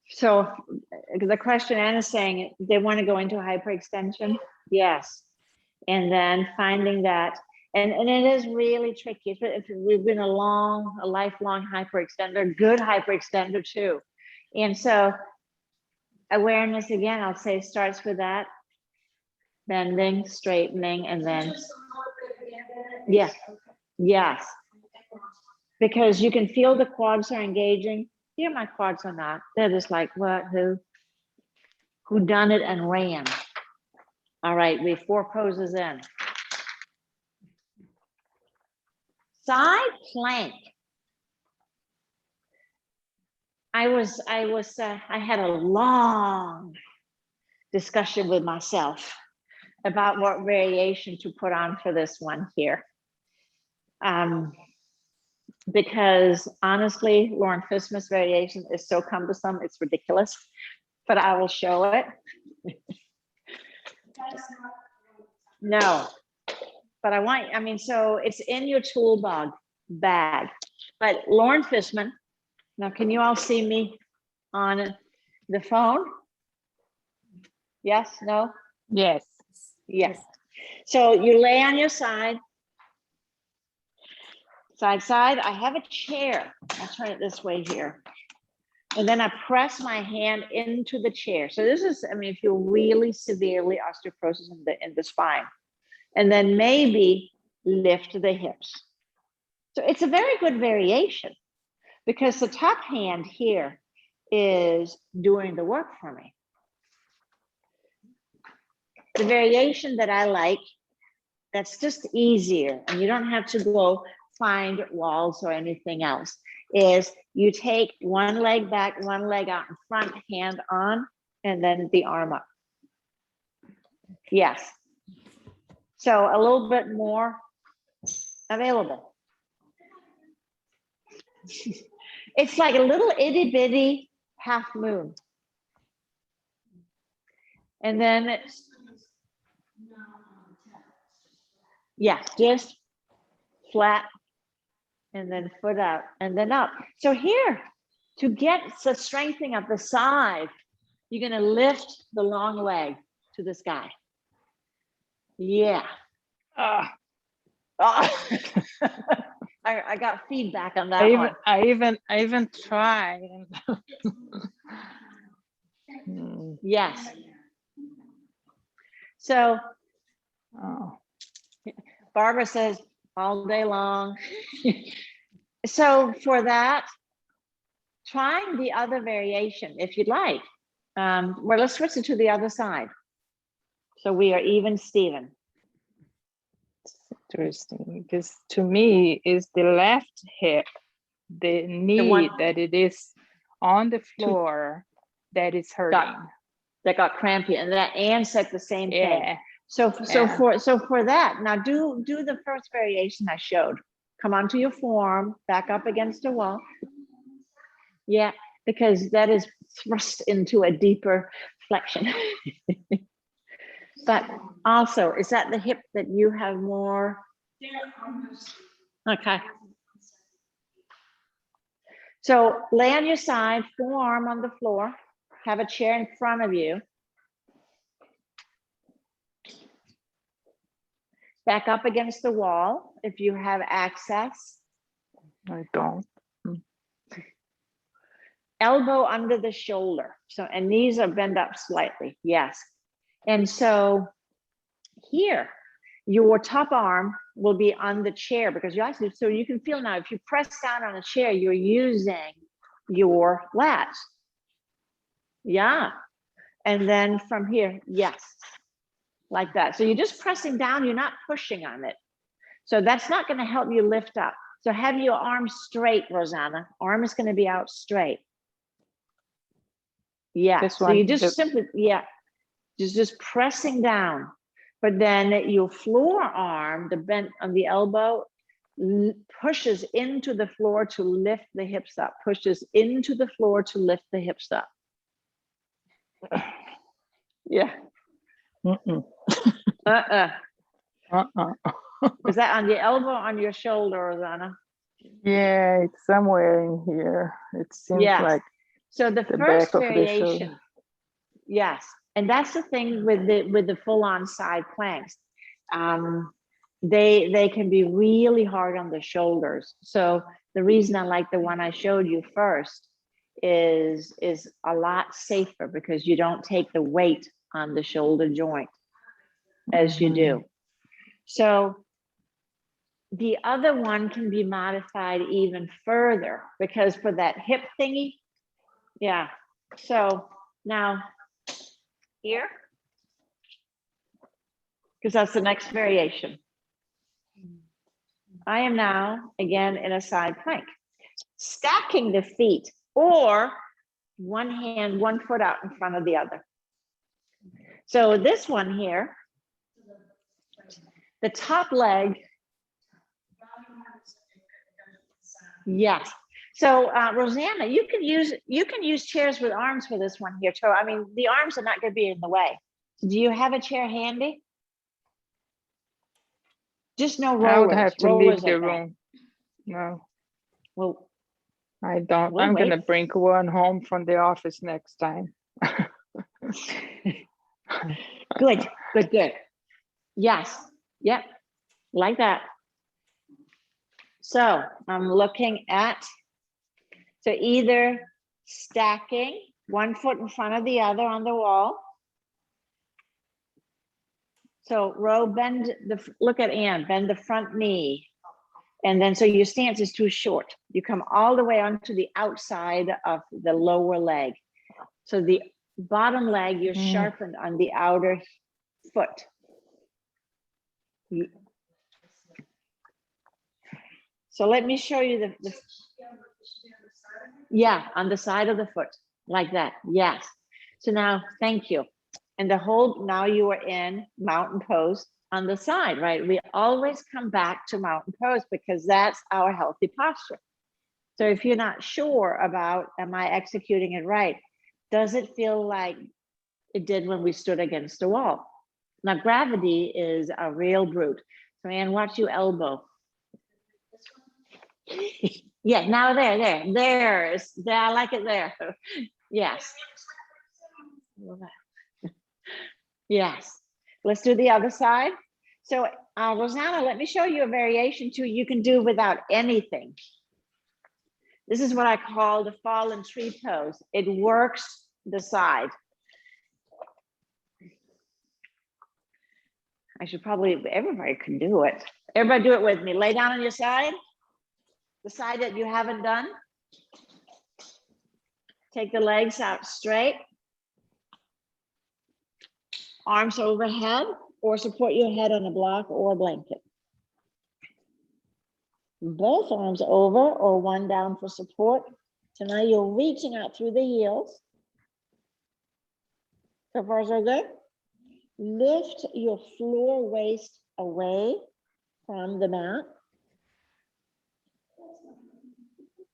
So the question Anna is saying, they want to go into hyperextension. Yes. And then finding that, and it is really tricky. If we've been a lifelong hyperextender, good hyperextender too. And so awareness, again, I'll say starts with that, bending, straightening, and then, yeah, yes. Because you can feel the quads are engaging. Here, my quads are not. They're just like, what, who done it and ran? All right, we have 4 poses in. Side plank. I had a long discussion with myself about what variation to put on for this one here. Because honestly, Lauren Fismer's variation is so cumbersome, it's ridiculous, but I will show it. No, but so it's in your tool bag, but Lauren Fishman, now can you all see me on the phone? Yes, no? Yes. Yes. So you lay on your side, side. I have a chair. I'll turn it this way here. And then I press my hand into the chair. So this is, if you're really severely osteoporosis in the spine, and then maybe lift the hips. So it's a very good variation because the top hand here is doing the work for me. The variation that I like, that's just easier, and you don't have to go find walls or anything else, is you take one leg back, one leg out in front, hand on, and then the arm up. Yes. So a little bit more available. It's like a little itty bitty half moon. And then, yeah, just flat, and then foot out, and then up. So here, to get the strengthening of the side, you're gonna lift the long leg to the sky. Yeah. I got feedback on that one. I even tried. Yes. So Barbara says all day long. So for that, trying the other variation, if you'd like. Well, let's switch it to the other side. So we are even Steven. Interesting, because to me is the left hip, the knee that it is on the floor that is hurting. That got crampy, and that Anne said the same thing. So for that, now do the first variation I showed. Come onto your forearm, back up against a wall. Yeah, because that is thrust into a deeper flexion. But also, is that the hip that you have more? Okay. So lay on your side, forearm on the floor, have a chair in front of you. Back up against the wall if you have access. I don't. elbow under the shoulder. So, and knees are bent up slightly, yes. And so here, your top arm will be on the chair because you actually, so you can feel now, if you press down on a chair, you're using your lats. Yeah. And then from here, yes, like that. So you're just pressing down, you're not pushing on it. So that's not going to help you lift up. So have your arm straight, Rosanna. Arm is going to be out straight. Yeah. This So one, you just simply, yeah, just pressing down. But then your floor arm, the bent on the elbow, pushes into the floor to lift the hips up, pushes into the floor to lift the hips up. Yeah. Mm-mm. Was that on the elbow, on your shoulder, Rosanna? Yeah, it's somewhere in here. It seems Yes. like So the the first back of the shoulder. variation, yes, and that's the thing with the full-on side planks. They can be really hard on the shoulders. So the reason I like the one I showed you first is a lot safer because you don't take the weight on the shoulder joint as you do. So the other one can be modified even further because for that hip thingy, yeah. So now here, because that's the next variation. I am now again in a side plank, stacking the feet or one hand, one foot out in front of the other. So this one here, the top leg. Yes. So Rosanna, you can use chairs with arms for this one here too. I mean, the arms are not going to be in the way. Do you have a chair handy? Just no rollers. I would have to rollers leave the are bad. room. No, Well, I don't. we'll I'm wait. gonna bring one home from the office next time. Good, good, good. Yes, yep, like that. So I'm looking at, so either stacking one foot in front of the other on the wall. So Ro, bend look at Ann, bend the front knee. And then, so your stance is too short. You come all the way onto the outside of the lower leg. So the bottom leg, you're sharpened on the outer foot. So let me show you the yeah, on the side of the foot, like that, yes. So now, thank you. And the whole, now you are in mountain pose on the side, right? We always come back to mountain pose because that's our healthy posture. So if you're not sure about, am I executing it right? Does it feel like it did when we stood against a wall? Now gravity is a real brute. So Ann, watch you elbow. Yeah, now there, I like it there. Yes. Yes, let's do the other side. So Rosanna, let me show you a variation too you can do without anything. This is what I call the fallen tree pose. It works the side. I should probably, everybody can do it. Everybody do it with me. Lay down on your side. The side that you haven't done. Take the legs out straight. Arms overhead or support your head on a block or a blanket. Both arms over or one down for support. So now you're reaching out through the heels. So far so good. Lift your floor waist away from the mat.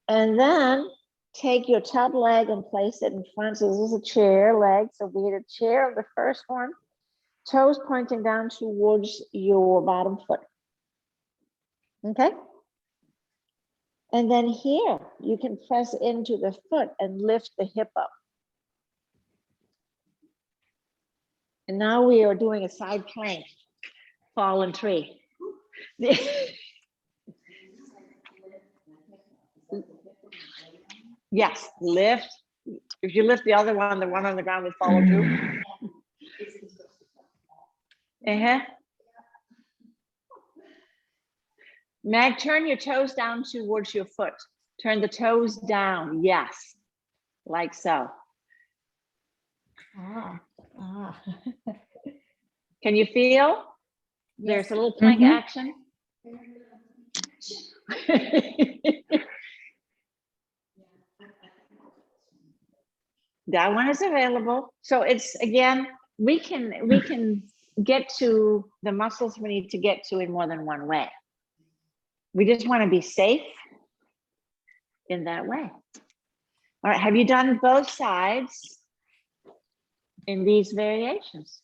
And then take your top leg and place it in front. So this is a chair leg. So we had a chair of the first one. Toes pointing down towards your bottom foot. Okay. And then here, you can press into the foot and lift the hip up. And now we are doing a side plank, fallen tree. Yes, lift. If you lift the other one, the one on the ground will follow too. Uh-huh. Meg, turn your toes down towards your foot. Turn the toes down. Yes, like so. Ah. Can you feel? There's Yes. a little plank Mhm. action. That one is available. So it's, again, we can get to the muscles we need to get to in more than one way. We just want to be safe in that way. All right, have you done both sides in these variations?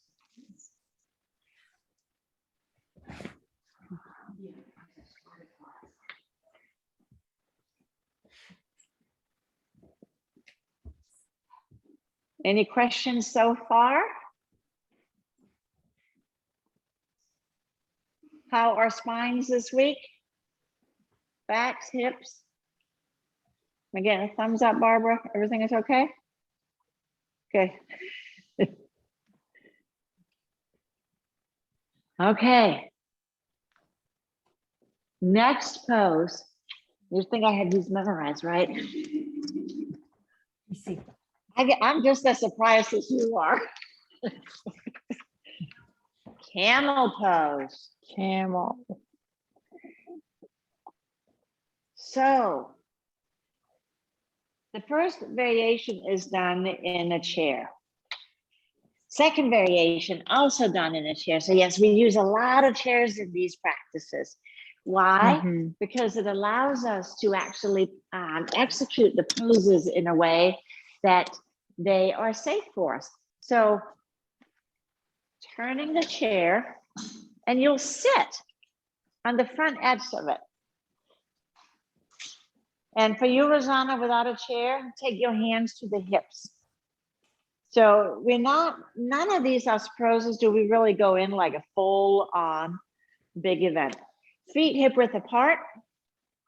Any questions so far? How are spines this week? Backs, hips? Again, a thumbs up, Barbara. Everything is okay? Okay. Okay. Next pose. You think I had these memorized, right? You see. I'm just as surprised as you are. Camel pose. Camel. So the first variation is done in a chair. Second variation also done in a chair. So yes, we use a lot of chairs in these practices. Why? Mhm. Because it allows us to actually execute the poses in a way that they are safe for us. So turning the chair, and you'll sit on the front edge of it. And for you, Rosanna, without a chair, take your hands to the hips. So none of these osteoporosis do we really go in like a full on big event. Feet hip width apart,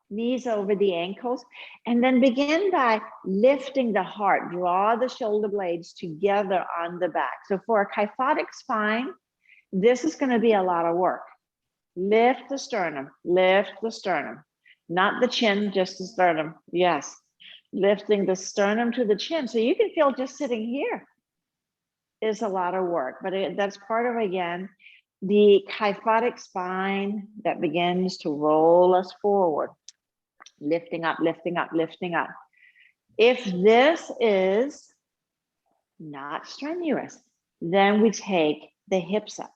knees over the ankles, and then begin by lifting the heart. Draw the shoulder blades together on the back. So for a kyphotic spine, this is going to be a lot of work. Lift the sternum, not the chin, just the sternum. Yes, lifting the sternum to the chin. So you can feel just sitting here is a lot of work, but that's part of, again, the kyphotic spine that begins to roll us forward. Lifting up, lifting up, lifting up. If this is not strenuous, then we take the hips up.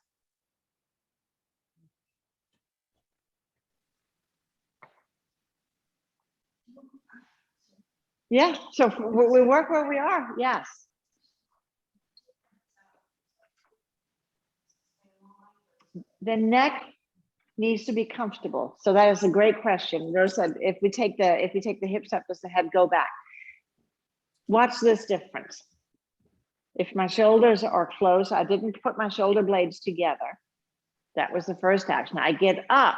Yeah, so we work where we are, yes. The neck needs to be comfortable. So that is a great question. Rose said, if we take the hips up, does the head go back? Watch this difference. If my shoulders are close, I didn't put my shoulder blades together. That was the first action. I get up,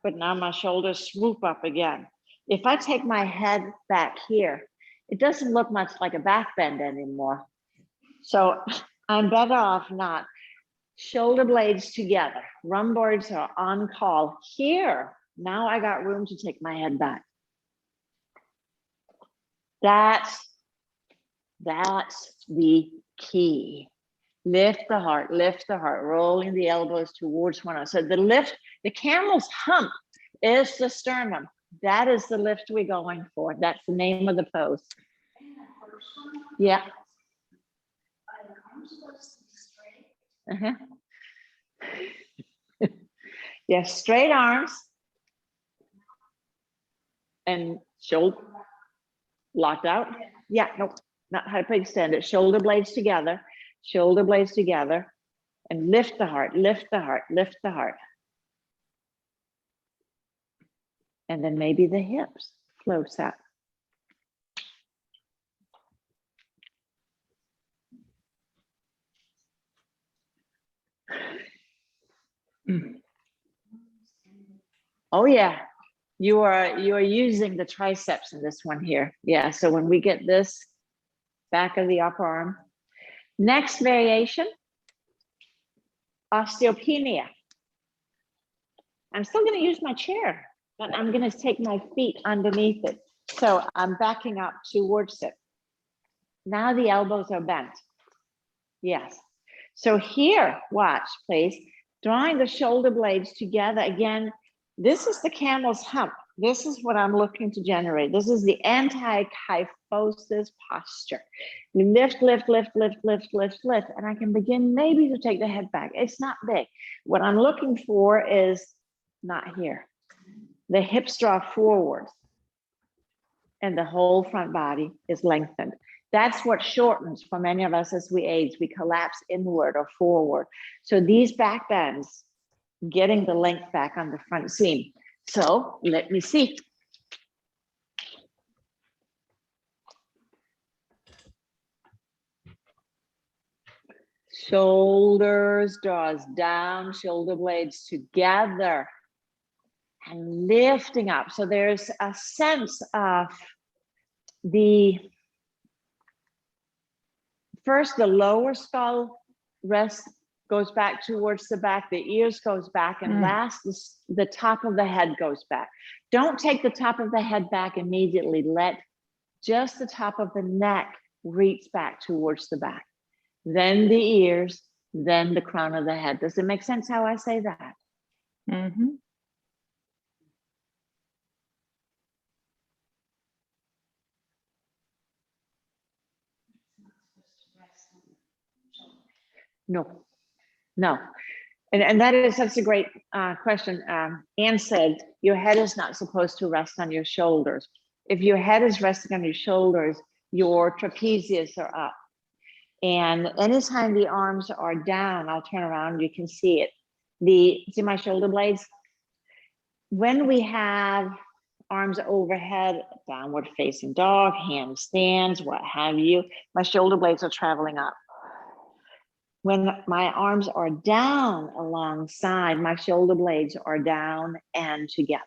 but now my shoulders swoop up again. If I take my head back here, it doesn't look much like a back bend anymore. So I'm better off not. Shoulder blades together. Rumboards are on call. Here, now I got room to take my head back. That's the key. Lift the heart, rolling the elbows towards one another. So the lift, the camel's hump is the sternum. That is the lift we're going for. That's the name of the pose. Yeah. Uh-huh. Yes, straight arms and shoulder locked out. Yeah, nope, not hyperextended. Shoulder blades together, and lift the heart, lift the heart, lift the heart. And then maybe the hips floats up. Oh yeah, You are using the triceps in this one here. Yeah, so when we get this back of the upper arm. Next variation, osteopenia. I'm still going to use my chair, but I'm going to take my feet underneath it. So I'm backing up towards it. Now the elbows are bent. Yes. So here, watch, please. Drawing the shoulder blades together again. This is the camel's hump. This is what I'm looking to generate. This is the anti-kyphosis posture. You lift, lift, lift, lift, lift, lift, lift, and I can begin maybe to take the head back. It's not big. What I'm looking for is not here. The hips draw forward and the whole front body is lengthened. That's what shortens for many of us as we age. We collapse inward or forward. So these back bends, getting the length back on the front seam. So let me see. Shoulders draws down, shoulder blades together and lifting up. So there's a sense of the first, the lower skull rest goes back towards the back, the ears goes back, and last, the top of the head goes back. Don't take the top of the head back immediately. Let just the top of the neck reach back towards the back. Then the ears, then the crown of the head. Does it make sense how I say that? Mm-hmm. No, no. And that is such a great question. Anne said, your head is not supposed to rest on your shoulders. If your head is resting on your shoulders, your trapezius are up. And anytime the arms are down, I'll turn around, you can see it. See my shoulder blades? When we have arms overhead, downward facing dog, handstands, what have you, my shoulder blades are traveling up. When my arms are down alongside, my shoulder blades are down and together.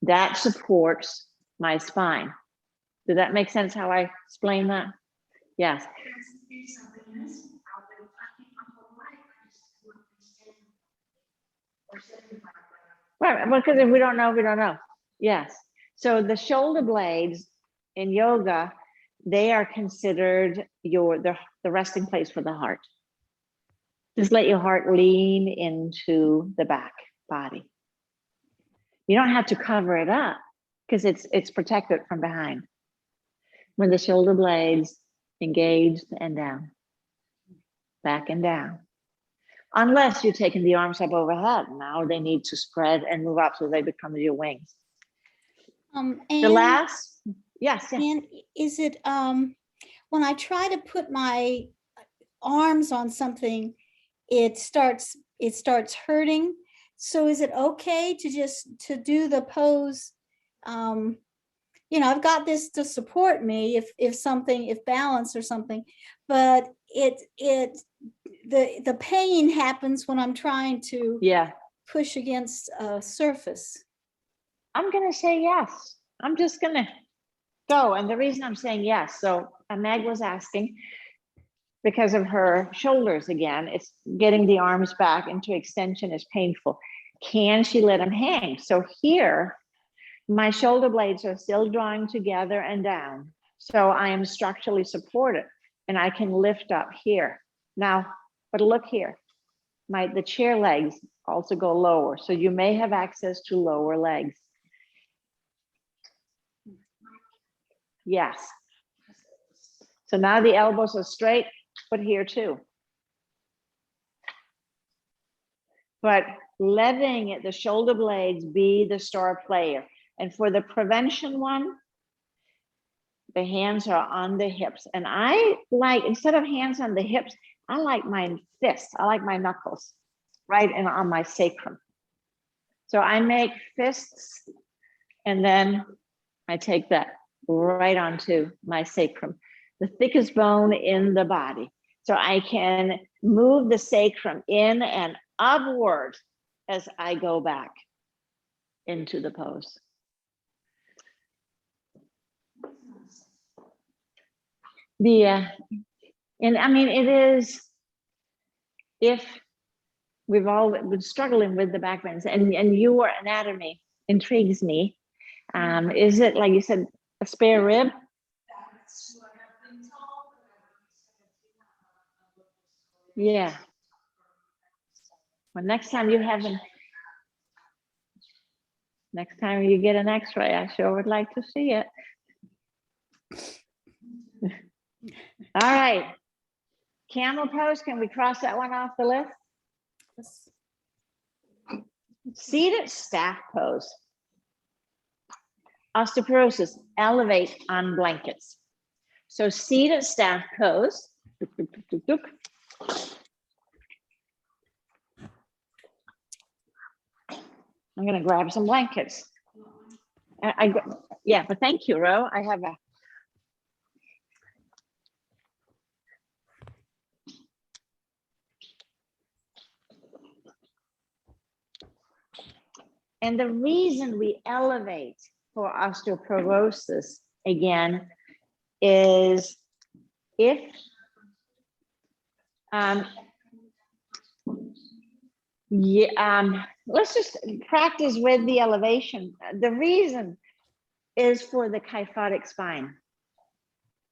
That supports my spine. Did that make sense how I explain that? Yes. Right, because if we don't know, we don't know. Yes. So the shoulder blades in yoga, they are considered the resting place for the heart. Just let your heart lean into the back body. You don't have to cover it up because it's protected from behind. When the shoulder blades engaged and down, back and down. Unless you're taking the arms up overhead. Now they need to spread and move up so they become your wings. And The last, yes. And is it when I try to put my arms on something, it starts hurting. So is it okay to do the pose? You know, I've got this to support me if balance or something, but the pain happens when I'm trying to push against a surface. I'm gonna say yes. I'm just gonna go. And the reason I'm saying yes, so Meg was asking, because of her shoulders again, it's getting the arms back into extension is painful. Can she let them hang? So here, my shoulder blades are still drawing together and down. So I am structurally supported and I can lift up here. Now, but look here, the chair legs also go lower. So you may have access to lower legs. Yes. So now the elbows are straight, but here too. But letting the shoulder blades be the star player. And for the prevention one, the hands are on the hips. And I like, instead of hands on the hips, I like my fists. I like my knuckles right and on my sacrum. So I make fists and then I take that right onto my sacrum, the thickest bone in the body. So I can move the sacrum in and upward as I go back. into the pose. And I mean, it is, if we've all been struggling with the back bends, and your anatomy intrigues me. Is it, like you said, a spare rib? Yeah. Well, next time you get an x-ray, I sure would like to see it. All right. Camel pose, can we cross that one off the list? Seated staff pose. Osteoporosis, elevate on blankets. So seated staff pose. I'm gonna grab some blankets. Yeah, but thank you, Ro. I have a. And the reason we elevate for osteoporosis, again, is if let's just practice with the elevation. The reason is for the kyphotic spine.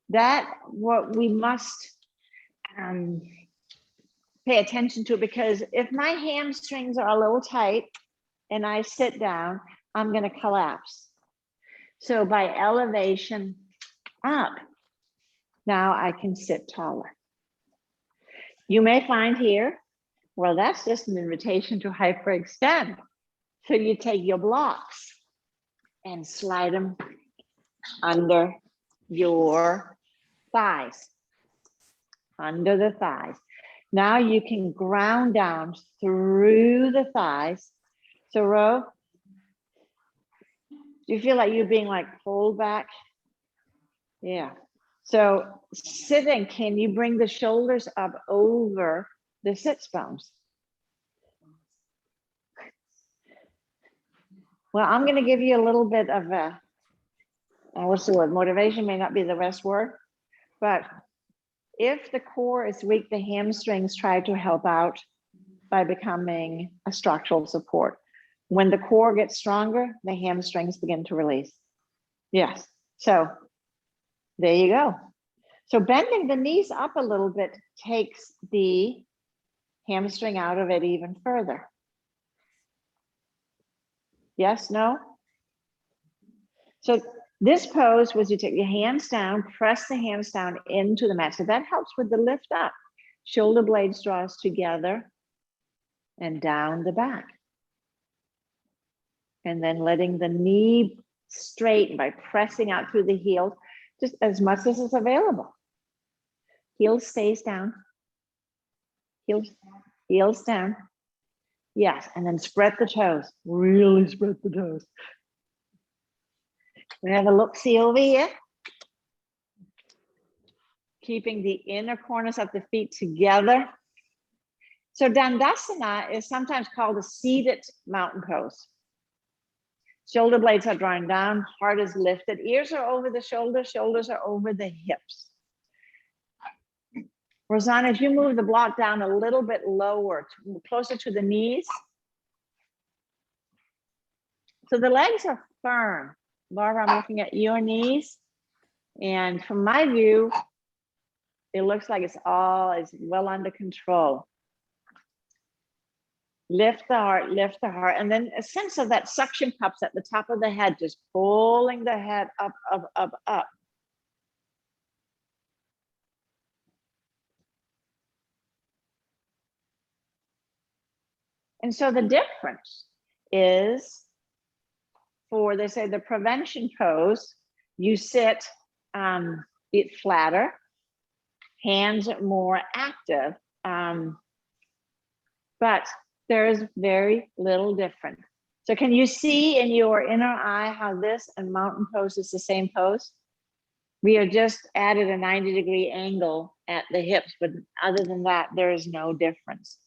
That what we must pay attention to, because if my hamstrings are a little tight and I sit down, I'm going to collapse. So by elevation up, now I can sit taller. You may find here, well, that's just an invitation to hyperextend. So you take your blocks and slide them under your thighs, under the thighs. Now you can ground down through the thighs. So Ro, do you feel like you're being like pulled back? Yeah. So sitting, can you bring the shoulders up over the sits bones? Well, I'm going to give you a little bit of a, what's the word? Motivation may not be the best word, but if the core is weak, the hamstrings try to help out by becoming a structural support. When the core gets stronger, the hamstrings begin to release. Yes. So there you go. So bending the knees up a little bit takes the hamstring out of it even further. Yes, no? So this pose was you take your hands down, press the hands down into the mat. So that helps with the lift up. Shoulder blades draws together and down the back. And then letting the knee straighten by pressing out through the heel, just as much as is available. Heel stays down. Heels down. Yes, and then spread the toes. Really spread the toes. We have a look-see over here. Keeping the inner corners of the feet together. So Dandasana is sometimes called a seated mountain pose. Shoulder blades are drawn down, heart is lifted, ears are over the shoulders, shoulders are over the hips. Rosanna, if you move the block down a little bit lower, closer to the knees. So the legs are firm. Barbara, I'm looking at your knees. And from my view, it looks like it's well under control. Lift the heart, and then a sense of that suction cups at the top of the head, just pulling the head up, up, up, up. And so the difference is for, they say, the prevention pose, you sit it flatter, hands are more active, but there is very little difference. So can you see in your inner eye how this and mountain pose is the same pose? We are just added a 90-degree angle at the hips, but other than that, there is no difference.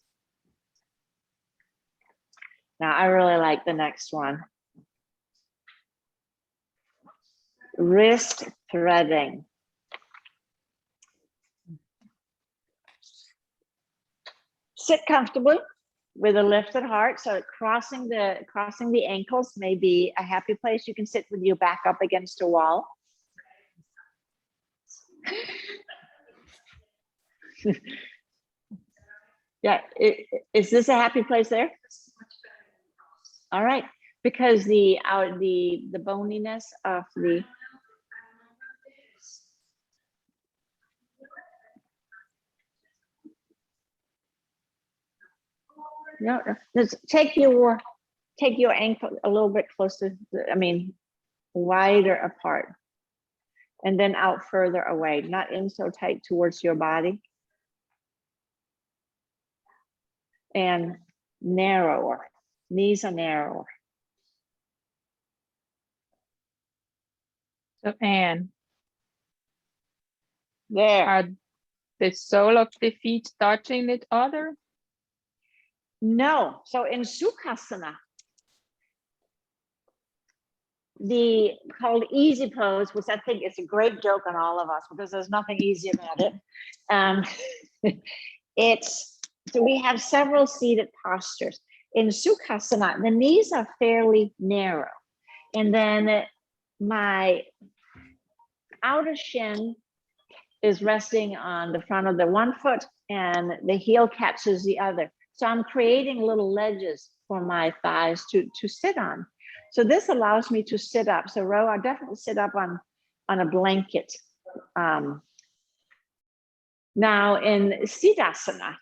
Now, I really like the next one. wrist threading. Sit comfortably with a lifted heart. So crossing the ankles may be a happy place. You can sit with your back up against a wall. Yeah, is this a happy place there? All right, because the boniness of the no, just take your ankle a little bit closer. I mean, wider apart, and then out further away, not in so tight towards your body, and narrower. Knees are narrower. So, Anne, There. are the sole of the feet touching each other? No. So in Sukhasana, the called easy pose, which I think is a great joke on all of us because there's nothing easy about it. So we have several seated postures. In Sukhasana, the knees are fairly narrow. And then my outer shin is resting on the front of the one foot and the heel catches the other. So I'm creating little ledges for my thighs to sit on. So this allows me to sit up. So Ro, I definitely sit up on a blanket. Now in Siddhasana,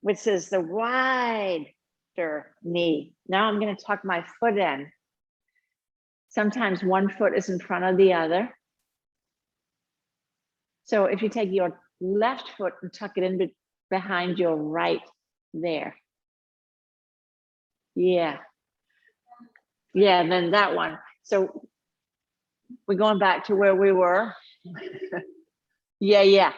which is the wider knee. Now I'm going to tuck my foot in. Sometimes one foot is in front of the other. So if you take your left foot and tuck it in behind your right there. Yeah. Yeah, and then that one. So we're going back to where we were. Yeah.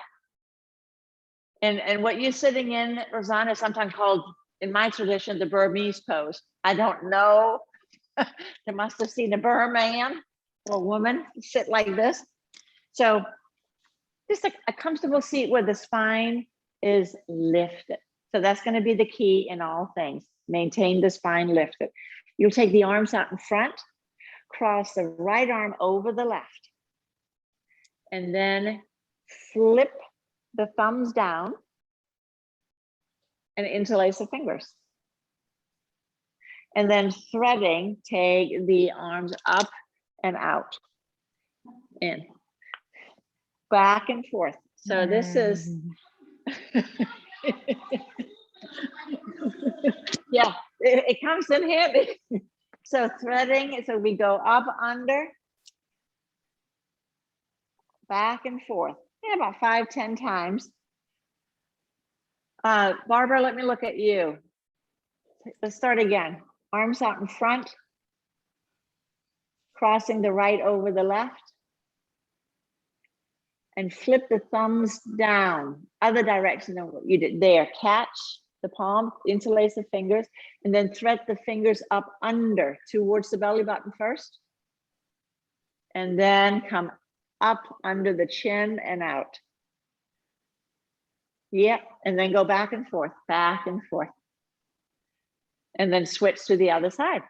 And what you're sitting in, Rosanna, is sometimes called, in my tradition, the Burmese pose. I don't know. They must have seen a Burman or woman sit like this. So just a comfortable seat where the spine is lifted. So that's going to be the key in all things. Maintain the spine lifted. You'll take the arms out in front, cross the right arm over the left, and then flip the thumbs down and interlace the fingers. And then threading, take the arms up and out, in, back and forth. So this is, yeah, it comes in handy. So threading, so we go up, under, back and forth, about 5-10 times. Barbara, let me look at you. Let's start again. Arms out in front, crossing the right over the left, and flip the thumbs down, other direction than what you did there. Catch the palm, interlace the fingers, and then thread the fingers up under towards the belly button first. And then come up under the chin and out. Yep, and then go back and forth, back and forth. And then switch to the other side.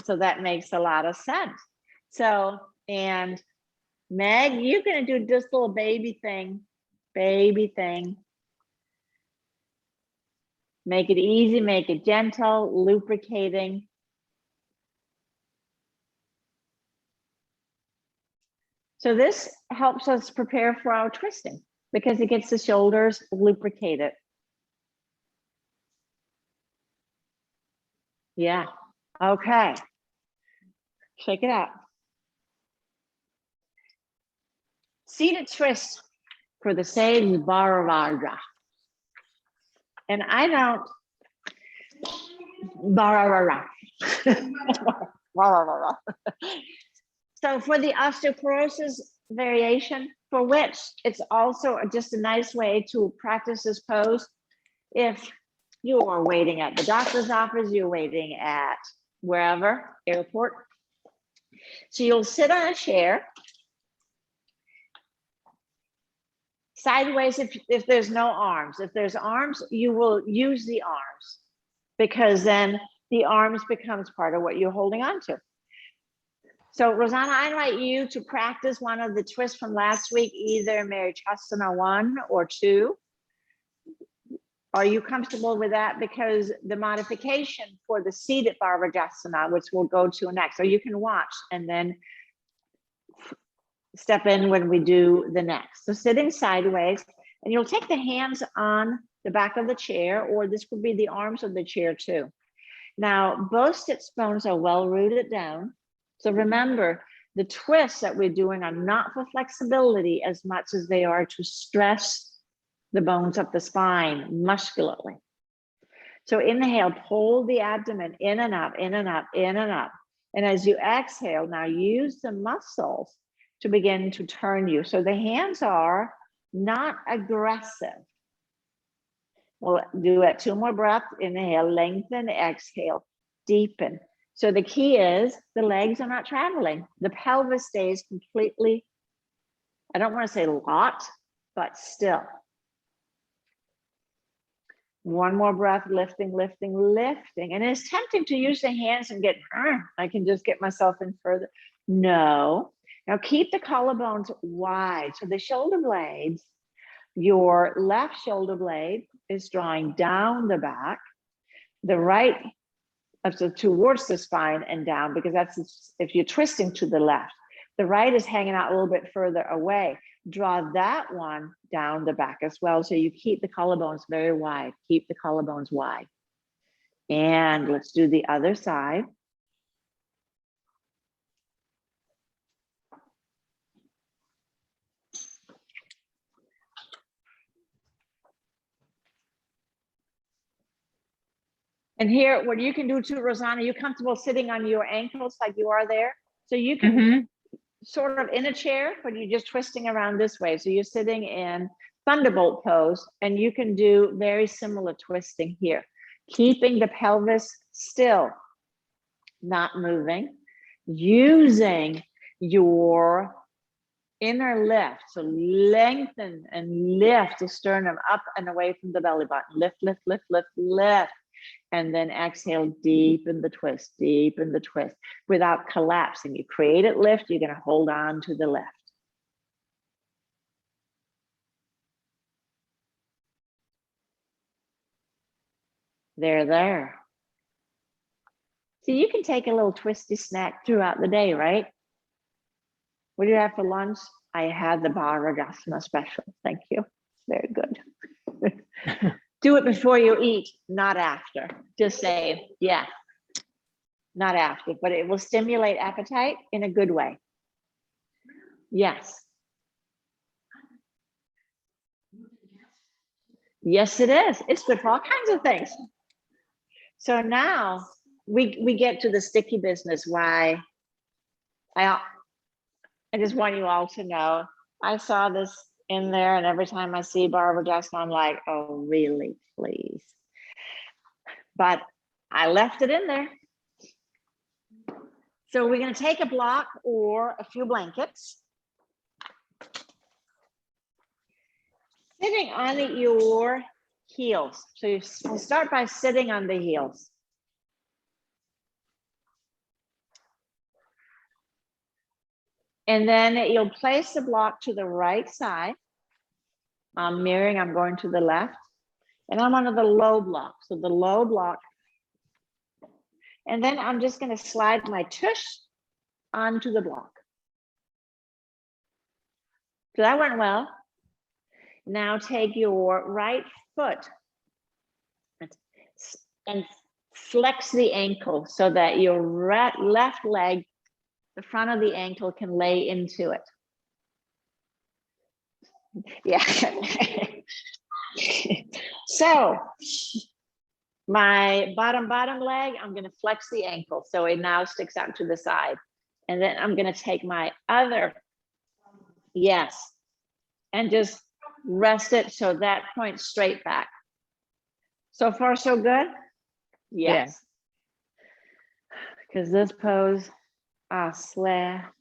So that makes a lot of sense. So, and Meg, you're gonna do this little baby thing. Make it easy, make it gentle, lubricating. So this helps us prepare for our twisting because it gets the shoulders lubricated. Yeah, okay. Check it out. Seated twist for the Sage Bharavadra. And I don't, So for the osteoporosis, variation for which it's also just a nice way to practice this pose. If you are waiting at the doctor's office, you're waiting at wherever, airport. So you'll sit on a chair sideways if there's no arms. If there's arms, you will use the arms because then the arms becomes part of what you're holding on to. So Rosanna, I invite you to practice one of the twists from last week, either Marichyasana 1 or 2. Are you comfortable with that? Because the modification for the seated Bharadasana, which we'll go to next, so you can watch and then step in when we do the next. So sitting sideways, and you'll take the hands on the back of the chair, or this could be the arms of the chair too. Now, both sit bones are well rooted down. So remember, the twists that we're doing are not for flexibility as much as they are to stress the bones of the spine muscularly. So inhale, pull the abdomen in and up, in and up, in and up. And as you exhale, now use the muscles to begin to turn you. So the hands are not aggressive. We'll do it 2 more breaths. Inhale, lengthen, exhale, deepen. So the key is the legs are not traveling. The pelvis stays completely, I don't want to say locked, but still. 1 more breath, lifting, lifting, lifting. And it's tempting to use the hands and get, I can just get myself in further. No. Now keep the collarbones wide. So the shoulder blades, your left shoulder blade is drawing down the back. The right, so towards the spine and down, because that's if you're twisting to the left. The right is hanging out a little bit further away. Draw that one down the back as well. So you keep the collarbones very wide. Keep the collarbones wide. And let's do the other side. And here, what you can do too, Rosanna, you're comfortable sitting on your ankles like you are there. So you can sort of in a chair, but you're just twisting around this way. So you're sitting in thunderbolt pose, and you can do very similar twisting here, keeping the pelvis still, not moving, using your inner lift. So lengthen and lift the sternum up and away from the belly button. Lift, lift, lift, lift, lift. And then exhale, deepen the twist without collapsing. You create it lift, you're going to hold on to the left. There. So you can take a little twisty snack throughout the day, right? What do you have for lunch? I had the Bharadasana special. Thank you. Very good. Do it before you eat, not after. Just say, yeah, not after, but it will stimulate appetite in a good way. Yes. Yes, it is. It's good for all kinds of things. So now we get to the sticky business. Why I just want you all to know, I saw this in there, and every time I see Bharadasana, I'm like, oh, really, please. But I left it in there. So we're going to take a block or a few blankets. Sitting on your heels. So you start by sitting on the heels. And then you'll place the block to the right side. I'm mirroring, I'm going to the left. And I'm under the low block. So the low block. And then I'm just going to slide my tush onto the block. So that went well. Now take your right foot and flex the ankle so that your left leg, the front of the ankle, can lay into it. Yeah. So my bottom leg, I'm going to flex the ankle so it now sticks out to the side. And then I'm going to take my other Yes. And just rest it so that points straight back. So far, so good? Yes. Because this pose, I swear.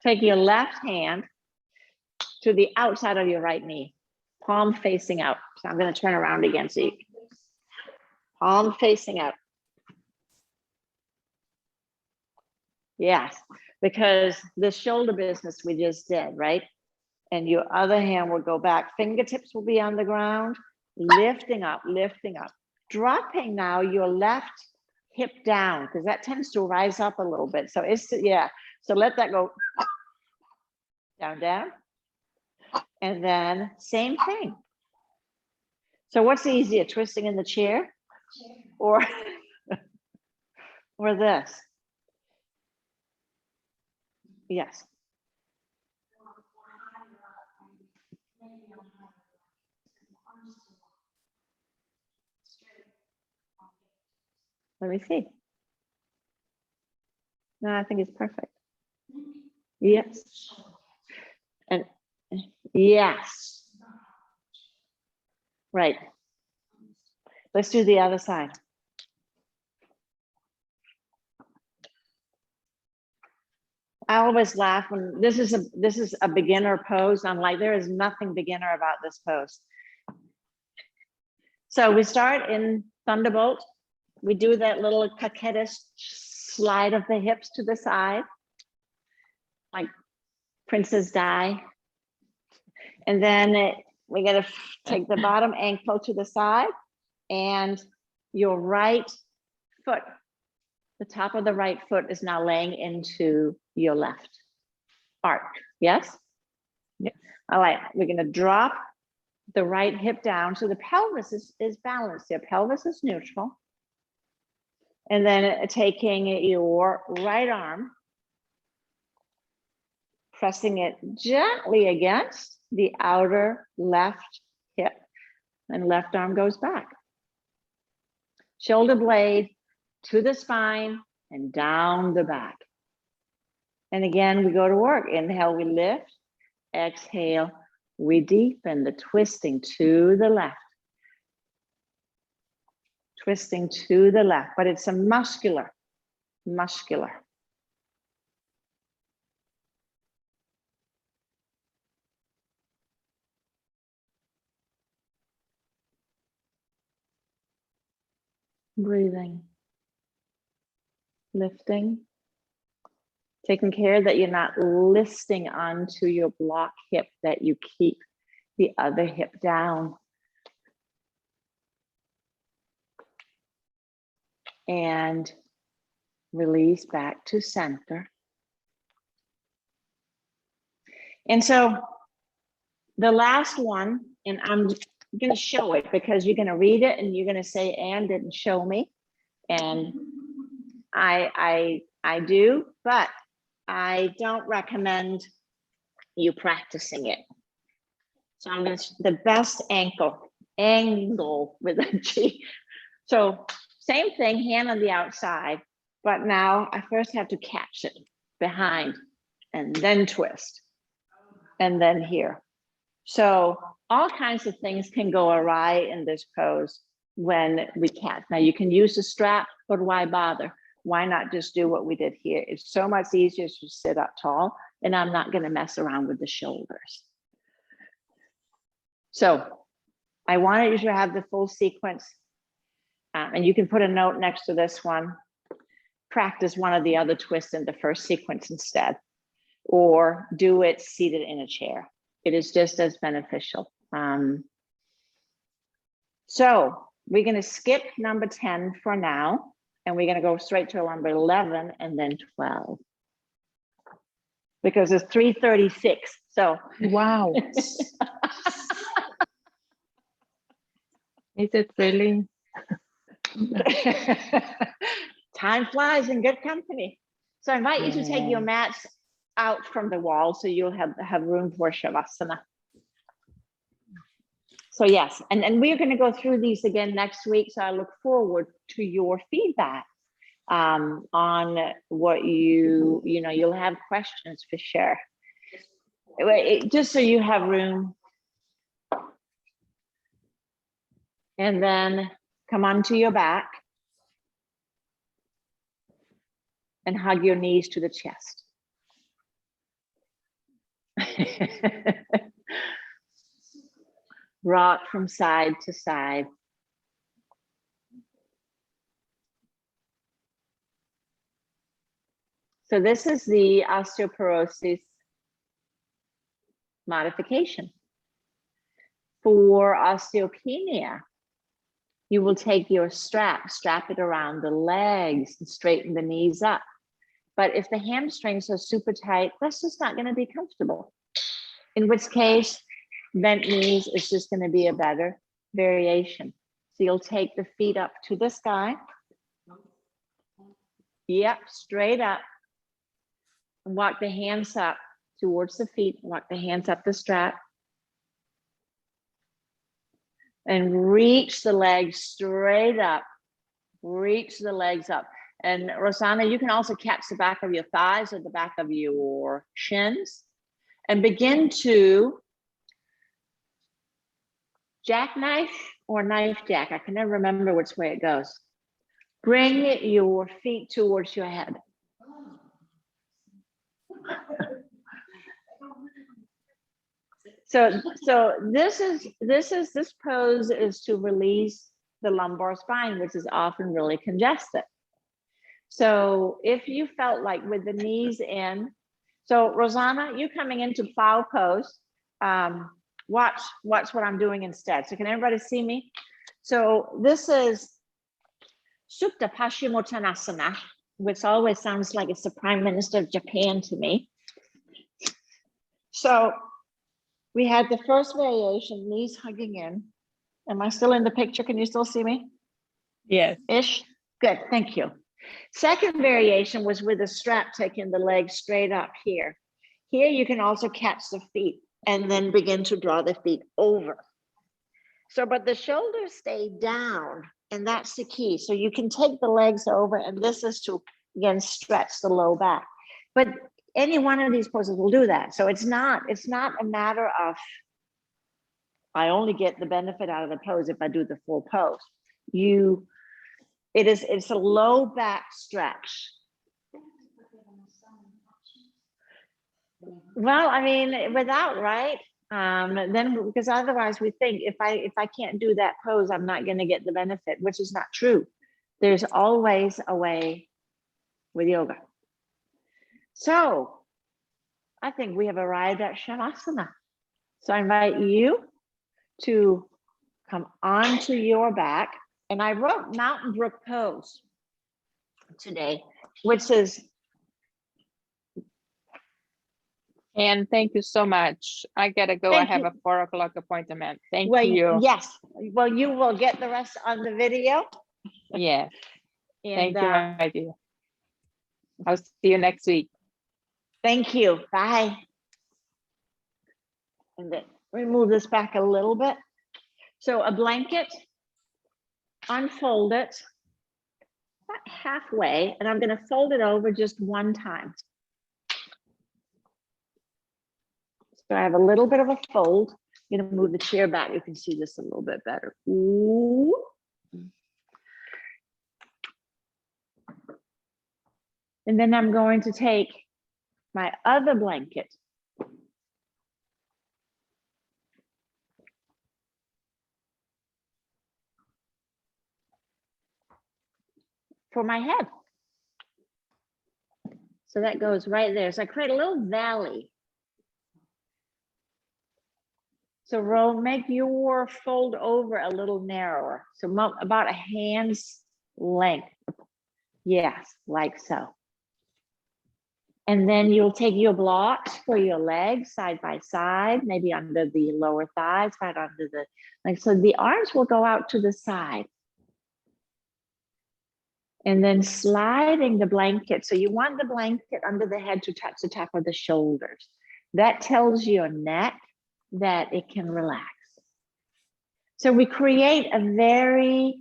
Take your left hand to the outside of your right knee, palm facing out. So I'm going to turn around again so you palm facing out. Yes, because the shoulder business we just did, right? And your other hand will go back. Fingertips will be on the ground, lifting up, dropping now your left hip down because that tends to rise up a little bit. So it's, yeah. So let that go down, down. And then same thing. So what's easier, twisting in the chair or, or this? Yes. Let me see. No, I think it's perfect. Yes. And yes. Right. Let's do the other side. I always laugh when this is a beginner pose. I'm like, there is nothing beginner about this pose. So we start in Thunderbolt. We do that little coquettish slide of the hips to the side, like Princess Di. And then we're gonna take the bottom ankle to the side and your right foot, the top of the right foot is now laying into your left arc. Yes? Yeah. All right, we're gonna drop the right hip down so the pelvis is balanced. Your pelvis is neutral. And then taking your right arm, pressing it gently against the outer left hip, and left arm goes back. Shoulder blade to the spine and down the back. And again, we go to work. Inhale, we lift. Exhale, we deepen the twisting to the left. Twisting to the left, but it's a muscular. Breathing. Lifting. Taking care that you're not listing onto your block hip, that you keep the other hip down. And release back to center. And so the last one, and I'm going to show it because you're going to read it and you're going to say, Anne didn't show me. And I do, but I don't recommend you practicing it. So I'm going to, the best angle with a G. So same thing, hand on the outside, but now I first have to catch it behind and then twist and then here. So all kinds of things can go awry in this pose when we can't. Now you can use a strap, but why bother? Why not just do what we did here? It's so much easier to sit up tall, and I'm not going to mess around with the shoulders. So I wanted you to have the full sequence, and you can put a note next to this one. Practice one of the other twists in the first sequence instead, or do it seated in a chair. It is just as beneficial. So we're going to skip number 10 for now, and we're going to go straight to number 11 and then 12. Because it's 3:36. So Wow. Is it really? Time flies in good company. So I invite you to take your mats out from the wall so you'll have room for Shavasana. So yes, and we're going to go through these again next week. So I look forward to your feedback. on what you'll have questions for sure. Just so you have room. And then come onto your back and hug your knees to the chest. Rock from side to side. So this is the osteoporosis modification. For osteopenia, you will take your strap it around the legs and straighten the knees up. But if the hamstrings are super tight, that's just not going to be comfortable. In which case, bent knees is just going to be a better variation. So you'll take the feet up to the sky. Yep, straight up. And walk the hands up towards the feet. Walk the hands up the strap. And reach the legs straight up. Reach the legs up. And Rosanna, you can also catch the back of your thighs or the back of your shins. And begin to jackknife or knife jack. I can never remember which way it goes. Bring your feet towards your head. So this pose is to release the lumbar spine, which is often really congested. So if you felt like with the knees in, so Rosanna, you coming into plow pose, watch what I'm doing instead. So can everybody see me? So this is Supta Paschimottanasana, which always sounds like it's the Prime Minister of Japan to me. So we had the first variation, knees hugging in. Am I still in the picture? Can you still see me? Yes. Ish? Good, thank you. Second variation was with a strap taking the legs straight up here. Here you can also catch the feet and then begin to draw the feet over. So, but the shoulders stay down, and that's the key. So you can take the legs over, and this is to, again, stretch the low back. But any one of these poses will do that. So it's not a matter of, I only get the benefit out of the pose if I do the full pose. It's a low back stretch. Well, I mean, without, right? Then, because otherwise we think if I can't do that pose, I'm not going to get the benefit, which is not true. There's always a way with yoga. So I think we have arrived at Shavasana. So I invite you to come onto your back. And I wrote Mountain Brook pose today, which is. And thank you so much. I gotta go. I have a 4 o'clock appointment. Thank you. Yes. Well, you will get the rest on the video. Yeah. And, Thank you, my dear. I'll see you next week. Thank you. Bye. And then remove this back a little bit. So a blanket, unfold it about halfway, and I'm going to fold it over just one time. So I have a little bit of a fold. I'm going to move the chair back. You can see this a little bit better. Ooh. And then I'm going to take my other blanket. For my head. So that goes right there. So I create a little valley. So make your fold over a little narrower. So about a hand's length. Yes, like so. And then you'll take your blocks for your legs side by side, maybe under the lower thighs, right under the, like, so the arms will go out to the side. And then sliding the blanket. So you want the blanket under the head to touch the top of the shoulders. That tells your neck that it can relax. So we create a very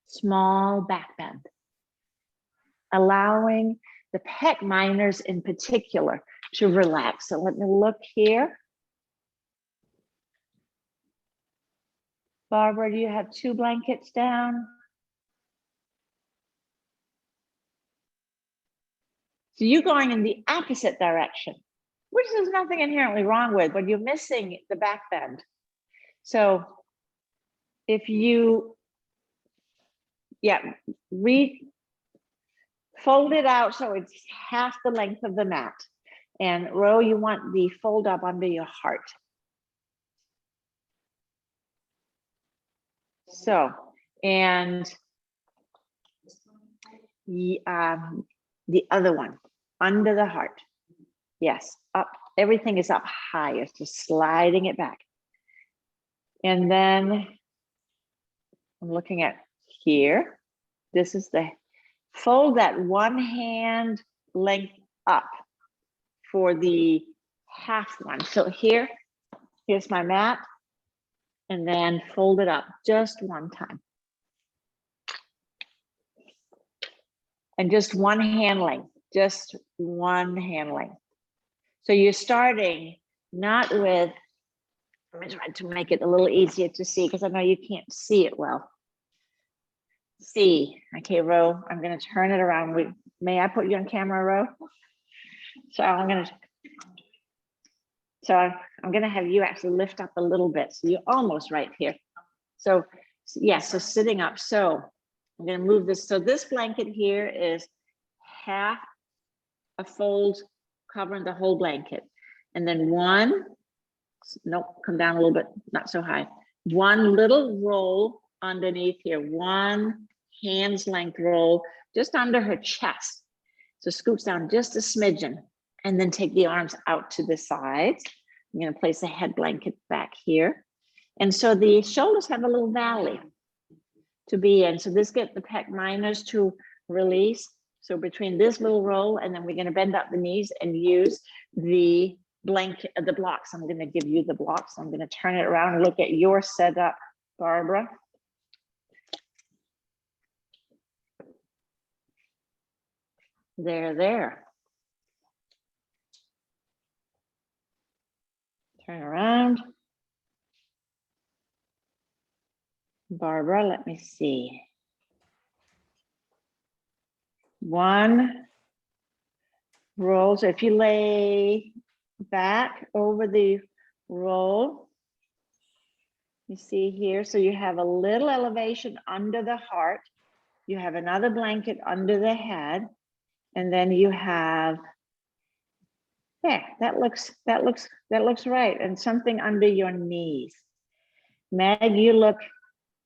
small back bend. allowing the pec minors in particular to relax. So let me look here. Barbara, do you have 2 blankets down? So you're going in the opposite direction, which there's nothing inherently wrong with, but you're missing the back bend. So if you, fold it out so it's half the length of the mat. And Ro, you want the fold up under your heart. So, and the other one, under the heart. Yes, up, everything is up higher, just sliding it back. And then I'm looking at here. This is the, fold that one hand length up for the half one. So here's my mat, and then fold it up just one time. And just one hand length, just one hand length. So you're starting not with, I'm gonna try to make it a little easier to see because I know you can't see it well. See, okay, Ro, I'm gonna turn it around. May I put you on camera, Ro? So I'm gonna have you actually lift up a little bit. So you're almost right here. So yes, so sitting up. So I'm gonna move this. So this blanket here is half a fold covering the whole blanket. And then one, nope, come down a little bit, not so high. One little roll underneath here, one hand's length roll just under her chest. So scoots down just a smidgen and then take the arms out to the sides. I'm gonna place the head blanket back here. And so the shoulders have a little valley to be in. So this gets the pec minors to release. So between this little roll, and then we're gonna bend up the knees and use the blanket, the blocks. I'm gonna give you the blocks. I'm gonna turn it around and look at your setup, Barbara. There. Turn around. Barbara, let me see. One roll. So if you lay back over the roll, you see here, so you have a little elevation under the heart. You have another blanket under the head. And then you have, yeah, that looks right. And something under your knees. Meg, you look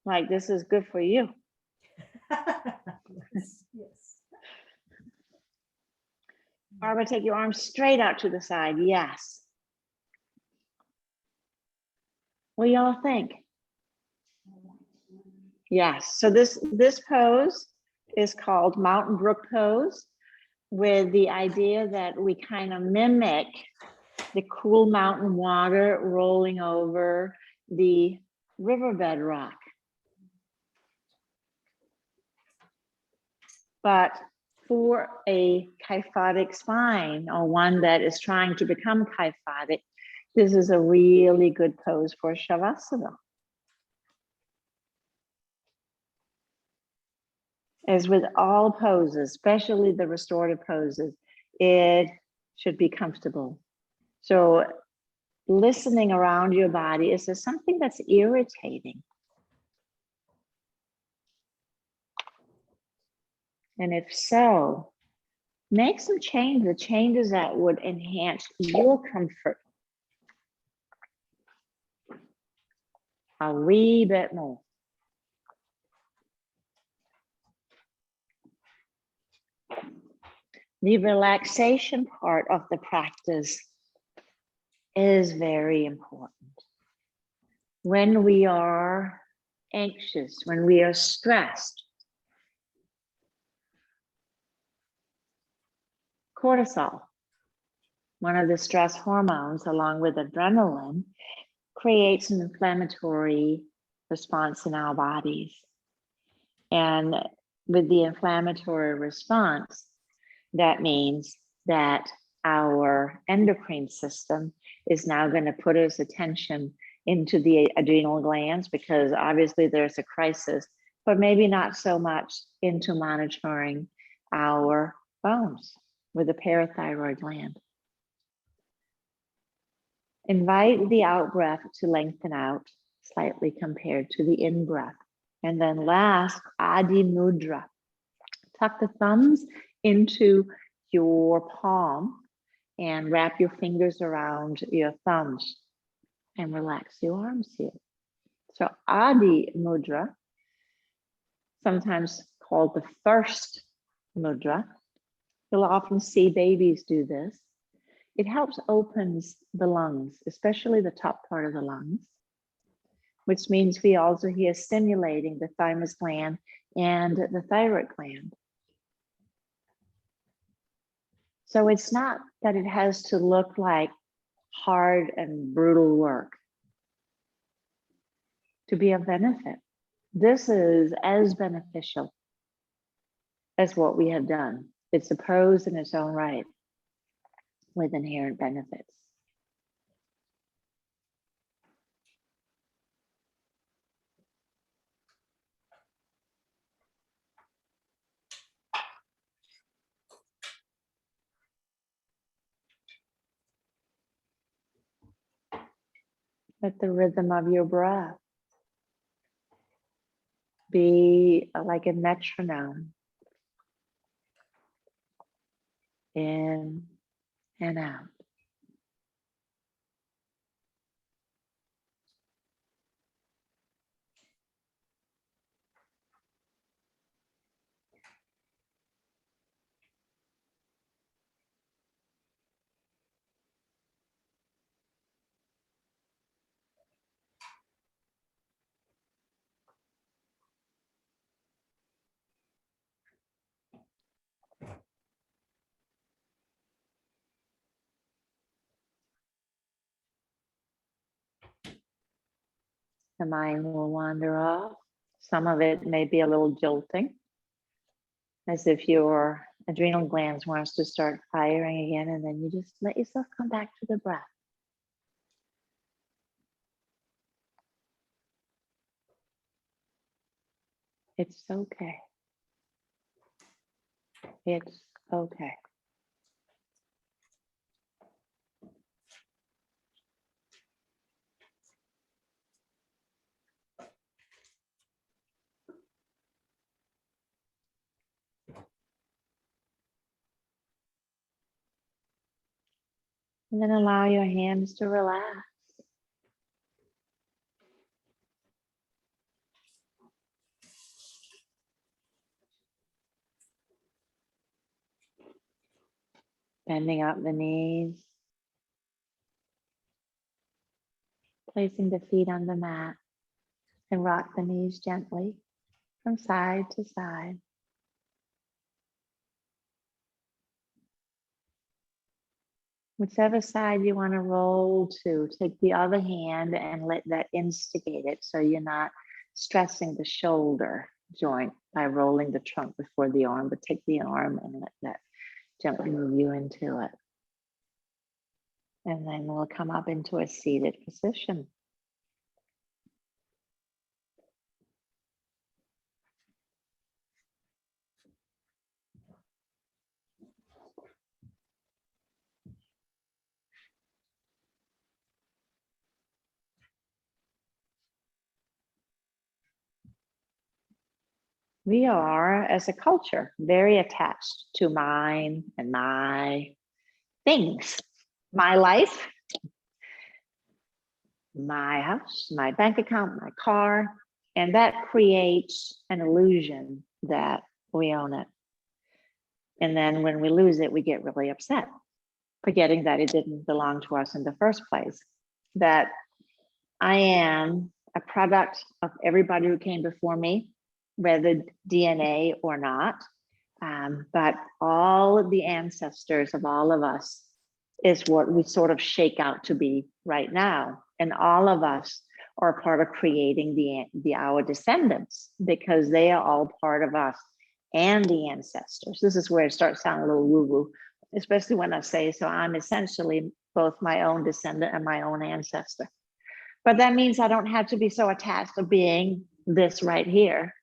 like this is good for you. Yes. Barbara, take your arms straight out to the side. Yes. What do y'all think? Yes. So this pose is called Mountain Brook pose, with the idea that we kind of mimic the cool mountain water rolling over the riverbed rock. But for a kyphotic spine, or one that is trying to become kyphotic, this is a really good pose for Shavasana. As with all poses, especially the restorative poses, it should be comfortable. So listening around your body, is there something that's irritating? And if so, make some changes, the changes that would enhance your comfort a wee bit more. The relaxation part of the practice is very important. When we are anxious, when we are stressed, cortisol, one of the stress hormones, along with adrenaline, creates an inflammatory response in our bodies. And with the inflammatory response, that means that our endocrine system is now going to put its attention into the adrenal glands, because obviously there's a crisis, but maybe not so much into monitoring our bones with the parathyroid gland. Invite the out breath to lengthen out slightly compared to the in breath. And then last, Adi Mudra. Tuck the thumbs into your palm and wrap your fingers around your thumbs and relax your arms here. So Adi Mudra, sometimes called the first mudra. You'll often see babies do this. It helps opens the lungs, especially the top part of the lungs, which means we also here stimulating the thymus gland and the thyroid gland. So it's not that it has to look like hard and brutal work to be of benefit. This is as beneficial as what we have done. It's a pros in its own right with inherent benefits. Let the rhythm of your breath be like a metronome. In and out. The mind will wander off. Some of it may be a little jolting, as if your adrenal glands wants to start firing again, and then you just let yourself come back to the breath. It's okay. It's okay. And then allow your hands to relax. Bending up the knees. Placing the feet on the mat and rock the knees gently from side to side. Whichever side you want to roll to, take the other hand and let that instigate it, so you're not stressing the shoulder joint by rolling the trunk before the arm, but take the arm and let that gently move you into it. And then we'll come up into a seated position. We are, as a culture, very attached to mine and my things, my life, my house, my bank account, my car, and that creates an illusion that we own it. And then when we lose it, we get really upset, forgetting that it didn't belong to us in the first place, that I am a product of everybody who came before me, whether DNA or not, but all of the ancestors of all of us is what we sort of shake out to be right now. And all of us are part of creating our descendants, because they are all part of us and the ancestors. This is where it starts sounding a little woo-woo, especially when I say, so I'm essentially both my own descendant and my own ancestor. But that means I don't have to be so attached to being this right here,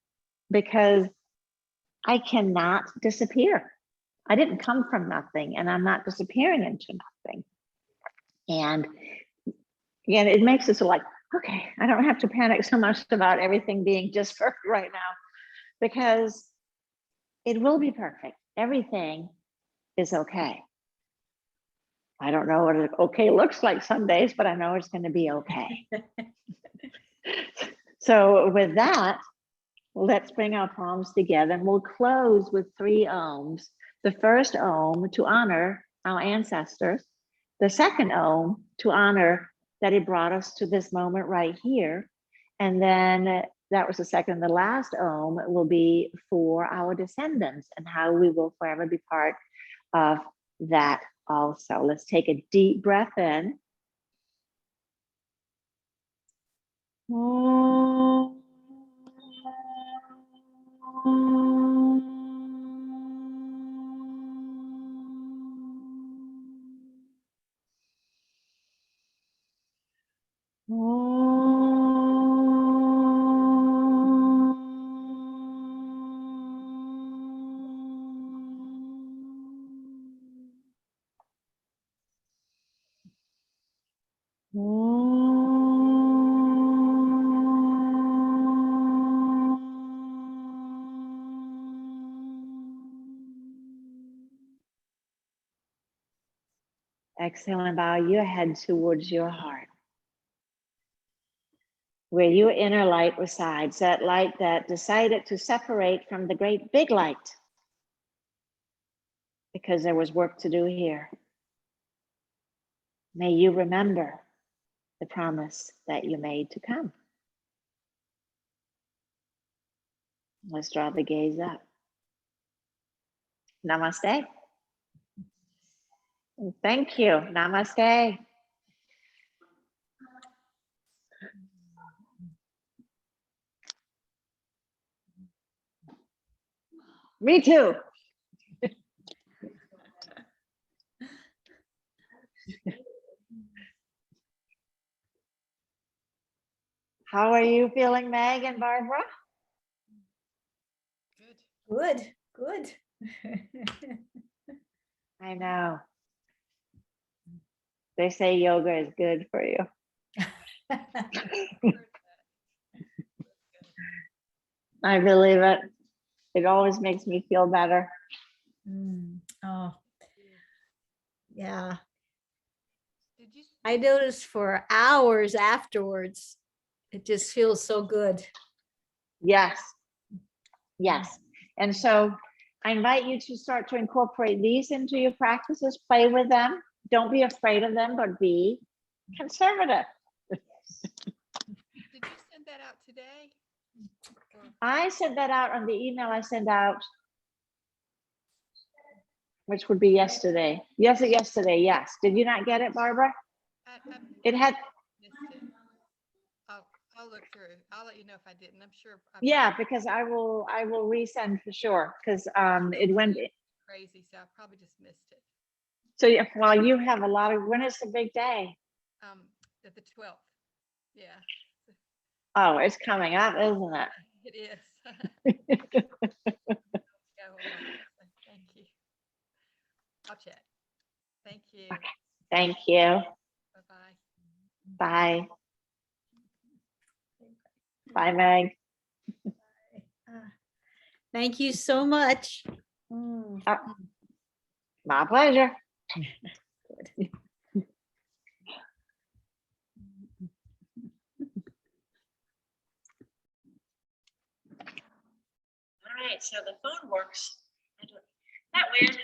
because I cannot disappear. I didn't come from nothing, and I'm not disappearing into nothing. And again, it makes us like, okay, I don't have to panic so much about everything being just perfect right now, because it will be perfect. Everything is okay. I don't know what okay looks like some days, but I know it's going to be okay. So with that, let's bring our palms together, and we'll close with 3 ohms. The first ohm to honor our ancestors. The second ohm to honor that it brought us to this moment right here. And then that was the second. The last ohm will be for our descendants and how we will forever be part of that also. Let's take a deep breath in. Exhale and bow your head towards your heart, where your inner light resides, that light that decided to separate from the great big light because there was work to do here. May you remember the promise that you made to come. Let's draw the gaze up. Namaste. Thank you. Namaste. Me too. How are you feeling, Meg and Barbara? Good. Good, good. I know. They say yoga is good for you. I believe it. It always makes me feel better. Oh, yeah. Did you? I noticed for hours afterwards, it just feels so good. Yes. Yes. And so I invite you to start to incorporate these into your practices, play with them. Don't be afraid of them, but be conservative. Did you send that out today? Or- I sent that out on the email I sent out, which would be yesterday. Yes, yesterday, yes. Did you not get it, Barbara? I It had, missed it. I'll look through. I'll let you know if I didn't. I'm sure. yeah, because I will resend for sure, because it went. Crazy, so I probably just missed it. So yeah, well, you have a lot of, when is the big day? At the 12th. Yeah, Oh, it's coming up, isn't it? it is. Yeah, hold on. Thank you. I'll check. Thank you. Okay. Thank you. Bye-bye. Bye. Bye, Meg. Thank you so much. My pleasure. All right, so the phone works. That weird.